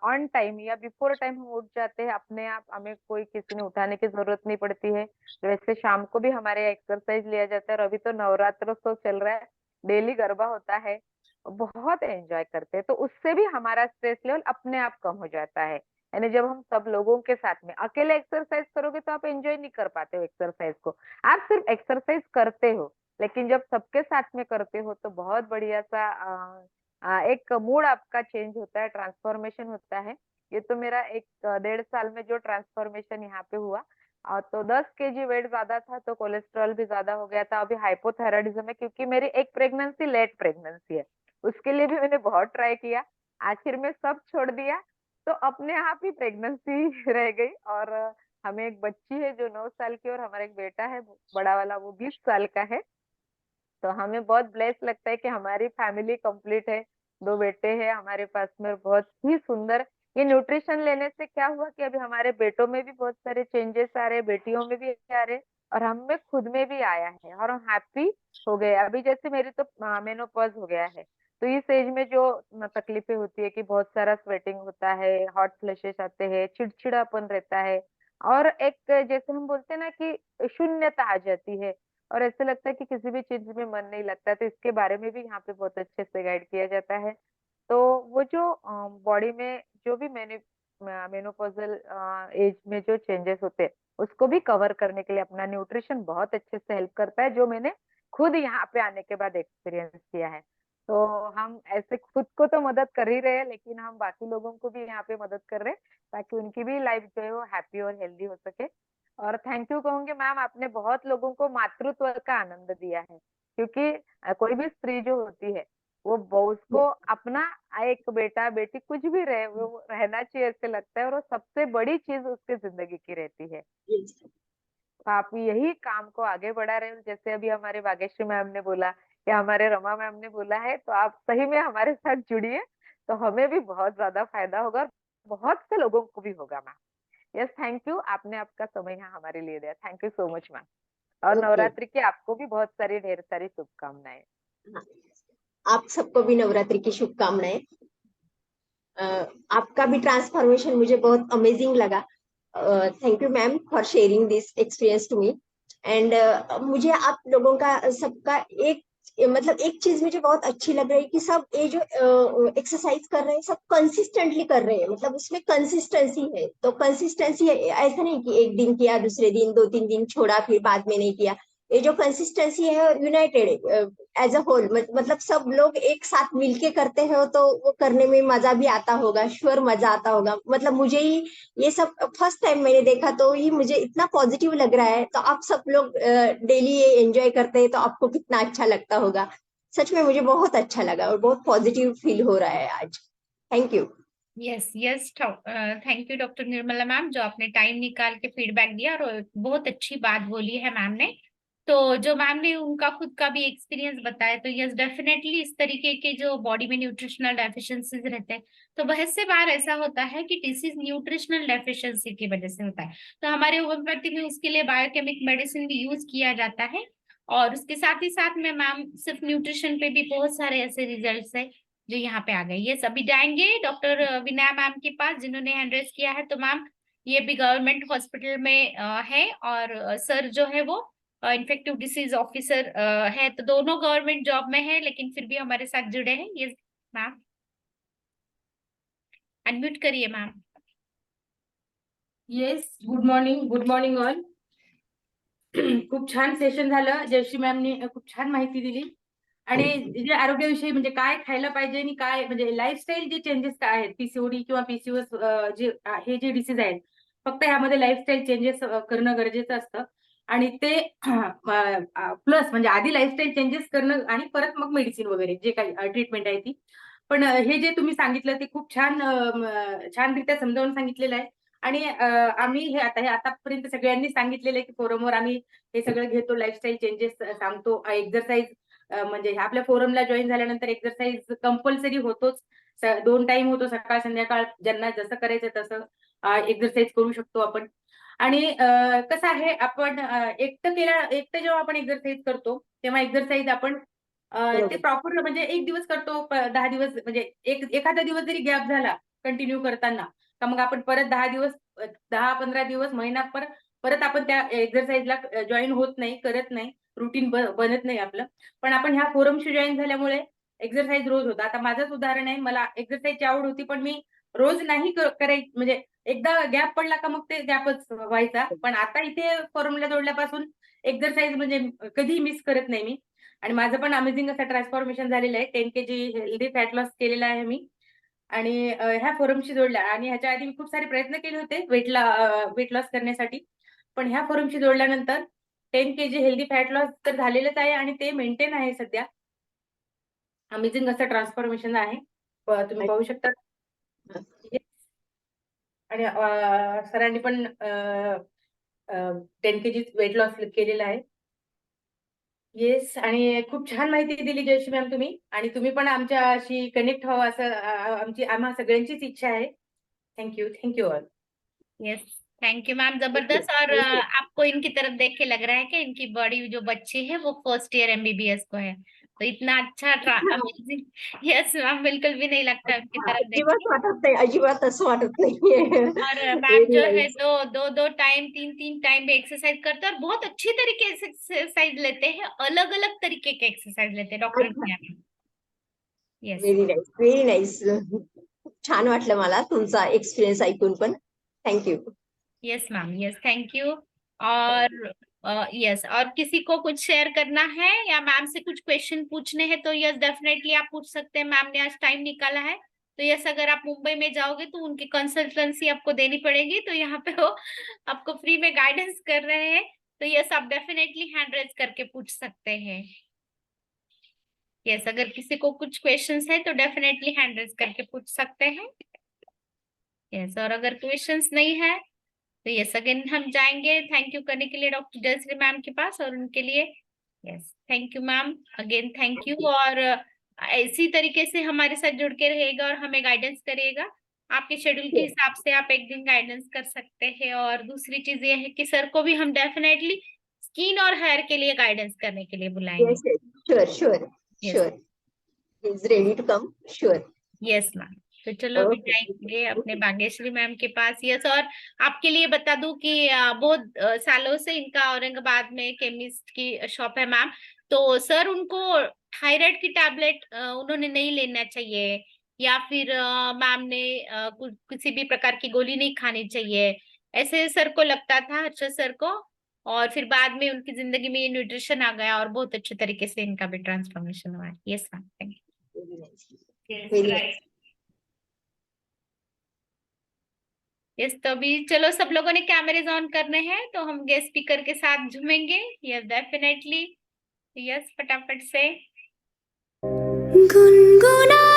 ऑन टाइम या बिफोर टाइम हम उठ जाते हैं अपने आप, हमें कोई किसी ने उठाने की जरूरत नहीं पड़ती है। वैसे शाम को भी हमारे यहाँ एक्सरसाइज लिया जाता है, और अभी तो नवरात्र उत्सव चल रहा है, डेली गरबा होता है, बहुत एंजॉय करते हैं। तो उससे भी हमारा स्ट्रेस लेवल अपने आप कम हो जाता है। यानी जब हम सब लोगों के साथ में, अकेले एक्सरसाइज करोगे तो आप एंजॉय नहीं कर पाते हो एक्सरसाइज को, आप सिर्फ एक्सरसाइज करते हो। लेकिन जब सबके साथ में करते हो तो बहुत बढ़िया सा एक मूड आपका चेंज होता है, ट्रांसफॉर्मेशन होता है। ये तो मेरा एक 1.5 साल में जो ट्रांसफॉर्मेशन यहाँ पे हुआ। तो 10 kg वेट ज्यादा था, तो कोलेस्ट्रॉल भी ज्यादा हो गया था, अभी हाइपोथायराइडिज्म है क्योंकि मेरी एक प्रेगनेंसी लेट प्रेगनेंसी है। उसके लिए भी मैंने बहुत ट्राई किया, आखिर में सब छोड़ दिया। तो अपने आप ही प्रेगनेंसी रह गई। और हमें एक बच्ची है जो 9 साल की, और हमारा एक बेटा है बड़ा वाला, वो 20 साल का है। तो हमें बहुत ब्लेस लगता है कि हमारी फैमिली कंप्लीट है, 2 बेटे हैं हमारे पास में, और बहुत ही सुंदर। ये न्यूट्रिशन लेने से क्या हुआ कि अभी हमारे बेटों में भी बहुत सारे चेंजेस आ रहे, बेटियों में भी आ रहे, और हम में खुद में भी आया है, और हम हैप्पी हो गए। अभी जैसे मेरी तो मेनोपॉज हो गया है, तो इस एज में जो तकलीफें होती है कि बहुत सारा स्वेटिंग होता है, हॉट फ्लैशेस आते हैं, चिड़चिड़ापन रहता है, और एक जैसे हम बोलते हैं ना कि शून्यता आ जाती है, और ऐसे लगता है कि किसी भी चीज में मन नहीं लगता। तो इसके बारे में भी यहाँ पे बहुत अच्छे से गाइड किया जाता है। तो वो जो बॉडी में जो भी मैंने मेनोपॉजल एज में जो चेंजेस होते हैं, उसको भी कवर करने के लिए अपना न्यूट्रिशन बहुत अच्छे से हेल्प करता है, जो मैंने खुद यहाँ पे आने के बाद एक्सपीरियंस किया है। तो हम ऐसे खुद को तो मदद कर ही रहे हैं, लेकिन हम बाकी लोगों को भी यहाँ पे मदद कर रहे हैं, ताकि उनकी भी लाइफ जो है वो हैप्पी और हेल्दी हो सके। और थैंक यू कहूंगी मैम, आपने बहुत लोगों को मातृत्व का आनंद दिया है, क्योंकि कोई भी स्त्री जो होती है, उसको अपना एक बेटा बेटी कुछ भी रहे, वो रहना चाहिए ऐसे लगता है, और वो सबसे बड़ी चीज उसकी जिंदगी की रहती है। तो आप यही काम को आगे बढ़ा रहे हो, जैसे अभी हमारे भाग्यश्री मैम ने बोला या हमारे रमा मैम ने बोला है, तो आप सही में हमारे साथ जुड़िए, तो हमें भी बहुत ज्यादा फायदा होगा, और बहुत से लोगों को भी होगा मैम। यस, थैंक यू, आपने आपका समय यहाँ हमारे लिए दिया, thank you so much ma'am. और ओके। नवरात्रि की आपको भी बहुत सारी ढेर सारी शुभकामनाएं। आप सबको भी नवरात्रि की शुभकामनाएं। आपका भी ट्रांसफॉर्मेशन मुझे बहुत अमेजिंग लगा। Thank you ma'am for sharing this experience to me. And मुझे आप लोगों का सबका एक मतलब एक चीज मुझे बहुत अच्छी लग रही है कि सब ये जो एक्सरसाइज कर रहे हैं सब कंसिस्टेंटली कर रहे हैं, मतलब उसमें कंसिस्टेंसी है। तो कंसिस्टेंसी ऐसा नहीं कि एक दिन किया, दूसरे दिन 2-3 दिन छोड़ा, फिर बाद में नहीं किया। ये जो कंसिस्टेंसी है यूनाइटेड एज अ होल, मतलब सब लोग एक साथ मिलके करते हो तो वो करने में मजा भी आता होगा, श्योर मजा आता होगा। मतलब मुझे ही ये सब फर्स्ट टाइम मैंने देखा, तो ये मुझे इतना पॉजिटिव लग रहा है। तो आप सब लोग डेली ये एंजॉय करते हैं तो आपको कितना अच्छा लगता होगा। सच में मुझे बहुत अच्छा लगा और बहुत पॉजिटिव फील हो रहा है आज। Thank you. Yes yes, thank you doctor Nirmala ma'am, जो आपने टाइम निकाल के फीडबैक दिया और बहुत अच्छी बात बोली है मैम ने। तो जो मैम ने उनका खुद का भी एक्सपीरियंस बताया, तो यस डेफिनेटली इस तरीके के जो बॉडी में न्यूट्रिशनल डेफिशिएंसीज रहते हैं, तो बहुत से बार ऐसा होता है कि डिसीज न्यूट्रिशनल डेफिशिएंसी की वजह से होता है। तो हमारे होम्योपैथी में उसके लिए बायोकेमिक मेडिसिन भी यूज किया जाता है, और उसके साथ ही साथ में मैम सिर्फ न्यूट्रिशन पे भी बहुत सारे ऐसे रिजल्ट्स है जो यहाँ पे आ गए। ये सभी जाएंगे डॉक्टर विनय मैम के पास जिन्होंने हैंड रेस किया है। तो मैम ये भी गवर्नमेंट हॉस्पिटल में है, और सर जो है वो इन्फेक्टिव डिसीज ऑफिसर है, तो दोनों गवर्नमेंट जॉब में है लेकिन फिर भी हमारे साथ जुड़े हैं। ये मैम अनम्यूट करिए ma'am. Yes, good morning all. खूप छान सेशन झालं. जयश्री मॅमनी खूप छान माहिती दिली आणि जे आरोग्याविषयी म्हणजे काय खायला पाहिजे आणि काय म्हणजे लाईफस्टाईल जे चेंजेस काय आहेत, पीसीओडी किंवा पीसीओएस जे हे जे डिसीज आहेत, फक्त ह्यामध्ये लाईफस्टाईल चेंजेस करणं गरजेचं असतं आणि ते प्लस म्हणजे आधी लाईफस्टाईल चेंजेस करणं आणि परत मग मेडिसिन वगैरे जे काही ट्रीटमेंट आहे ती. पण हे जे तुम्ही सांगितलं ते खूप छानरित्या समजावून सांगितलेलं आहे आणि आम्ही हे आतापर्यंत सगळ्यांनी सांगितलेलं आहे की फोरमवर आम्ही हे सगळं घेतो, लाईफस्टाईल चेंजेस सांगतो, एक्झरसाईज म्हणजे आपल्या फोरमला जॉईन झाल्यानंतर एक्झरसाईज कंपल्सरी होतोच. 2 टाइम होतो, सकाळ संध्याकाळ, ज्यांना जसं करायचं तसं एक्झरसाईज करू शकतो आपण. आणि कसं आहे, आपण एकटं जेव्हा आपण एक्झरसाईज करतो तेव्हा एक्झरसाईज आपण ते प्रॉपर म्हणजे 1 दिवस करतो, 10 दिवस म्हणजे एखादा दिवस जरी गॅप झाला कंटिन्यू करताना, का मग आपण परत 10-15 दिवस, महिना परत आपण त्या एक्झरसाईजला जॉईन होत नाही, करत नाही, रुटीन बनत नाही आपलं. पण आपण ह्या फोरमशी जॉईन झाल्यामुळे एक्झरसाईज रोज होता. आता माझंच उदाहरण आहे, मला एक्झरसाईजची आवड होती पण मी रोज नाही करायची, म्हणजे एकदा गॅप पडला का मग ते गॅपच व्हायचा. पण आता इथे फोरमला जोडल्यापासून एक्झरसाईज म्हणजे कधीही मिस करत नाही मी. आणि माझं पण अमेझिंग असं ट्रान्सफॉर्मेशन झालेलं आहे. 10 kg हेल्दी फॅट लॉस केलेला आहे मी आणि ह्या फोरमशी जोडल्या. आणि ह्याच्या आधी मी खूप सारे प्रयत्न केले होते वेट लॉस करण्यासाठी, पण ह्या फोरमशी जोडल्यानंतर 10 kg हेल्दी फॅट लॉस तर झालेलंच आहे आणि ते मेंटेन आहे सध्या. अमेझिंग असं ट्रान्सफॉर्मेशन आहे, तुम्ही पाहू शकता. आणि सरांनी पण 10 kg वेट लॉस केलेला आहे. येस, आणि खूप छान माहिती दिली जयश्री मॅम तुम्ही. आणि तुम्ही पण आमच्याशी कनेक्ट व्हावं असं आम्हा सगळ्यांचीच इच्छा आहे. Thank you all. Yes, thank you ma'am, जबरदस्त। और आपको इनकी तरफ देख के लग रहा है कि इनकी बड़ी जो बच्ची है वो फर्स्ट ईयर एमबीबीएस को है, तो इतना अच्छा अमेजिंग। यस मैम, बिल्कुल भी नहीं लगता उनकी तरफ देख अजिबात के। वाटत नाही, अजिबात असं वाटत नाहीये. और मैम Very जो है nice. दो टाइम, तीन टाइम भी एक्सरसाइज करते हैं और बहुत अच्छी तरीके से एक्सरसाइज लेते हैं, अलग अलग तरीके के एक्सरसाइज लेते हैं डॉक्टर के। Yes very nice. खूप छान वाटलं मला तुमचा एक्सपिरियंस ऐकून पण. Thank you. Yes ma'am, yes thank you. और यस, और किसी को कुछ शेयर करना है या मैम से कुछ क्वेश्चन पूछने हैं तो यस डेफिनेटली आप पूछ सकते हैं। मैम ने आज टाइम निकाला है, तो यस अगर आप मुंबई में जाओगे तो उनकी कंसल्टेंसी आपको देनी पड़ेगी, तो यहाँ पे वो आपको फ्री में गाइडेंस कर रहे हैं, तो यस आप डेफिनेटली हैंड रेज करके पूछ सकते हैं। यस, अगर किसी को कुछ क्वेश्चंस है तो डेफिनेटली हैंड रेज करके पूछ सकते हैं। यस, और अगर क्वेश्चंस नहीं है तो यस अगेन हम जाएंगे थैंक यू करने के लिए डॉक्टर जयश्री मैम के पास, और उनके लिए yes thank you ma'am, again thank you. और इसी तरीके से हमारे साथ जुड़ के रहेगा और हमें गाइडेंस करिएगा। आपके शेड्यूल के हिसाब से आप एक दिन गाइडेंस कर सकते हैं। और दूसरी चीज ये है कि सर को भी हम डेफिनेटली स्किन और हेयर के लिए गाइडेंस करने के लिए बुलाएंगे। Sure. Is ready to come. Sure. Yes ma'am, तो चलो अभी जाएंगे अपने भाग्यश्री मैम के पास। यस, और आपके लिए बता दूं कि बहुत सालों से इनका औरंगाबाद में केमिस्ट की शॉप है मैम, तो सर उनको थायराइड की टैबलेट उन्होंने नहीं लेना चाहिए, या फिर मैम ने किसी भी प्रकार की गोली नहीं खानी चाहिए, ऐसे सर को लगता था, हर्षद सर को। और फिर बाद में उनकी जिंदगी में ये न्यूट्रिशन आ गया और बहुत अच्छे तरीके से इनका भी ट्रांसफॉर्मेशन हुआ है। Yes ma'am, thank you. Yes, तो अभी चलो सब लोगों ने कैमरेज ऑन करने हैं, तो हम गेस्ट स्पीकर के साथ झूमेंगे। यस डेफिनेटली, यस फटाफट से गुनगुना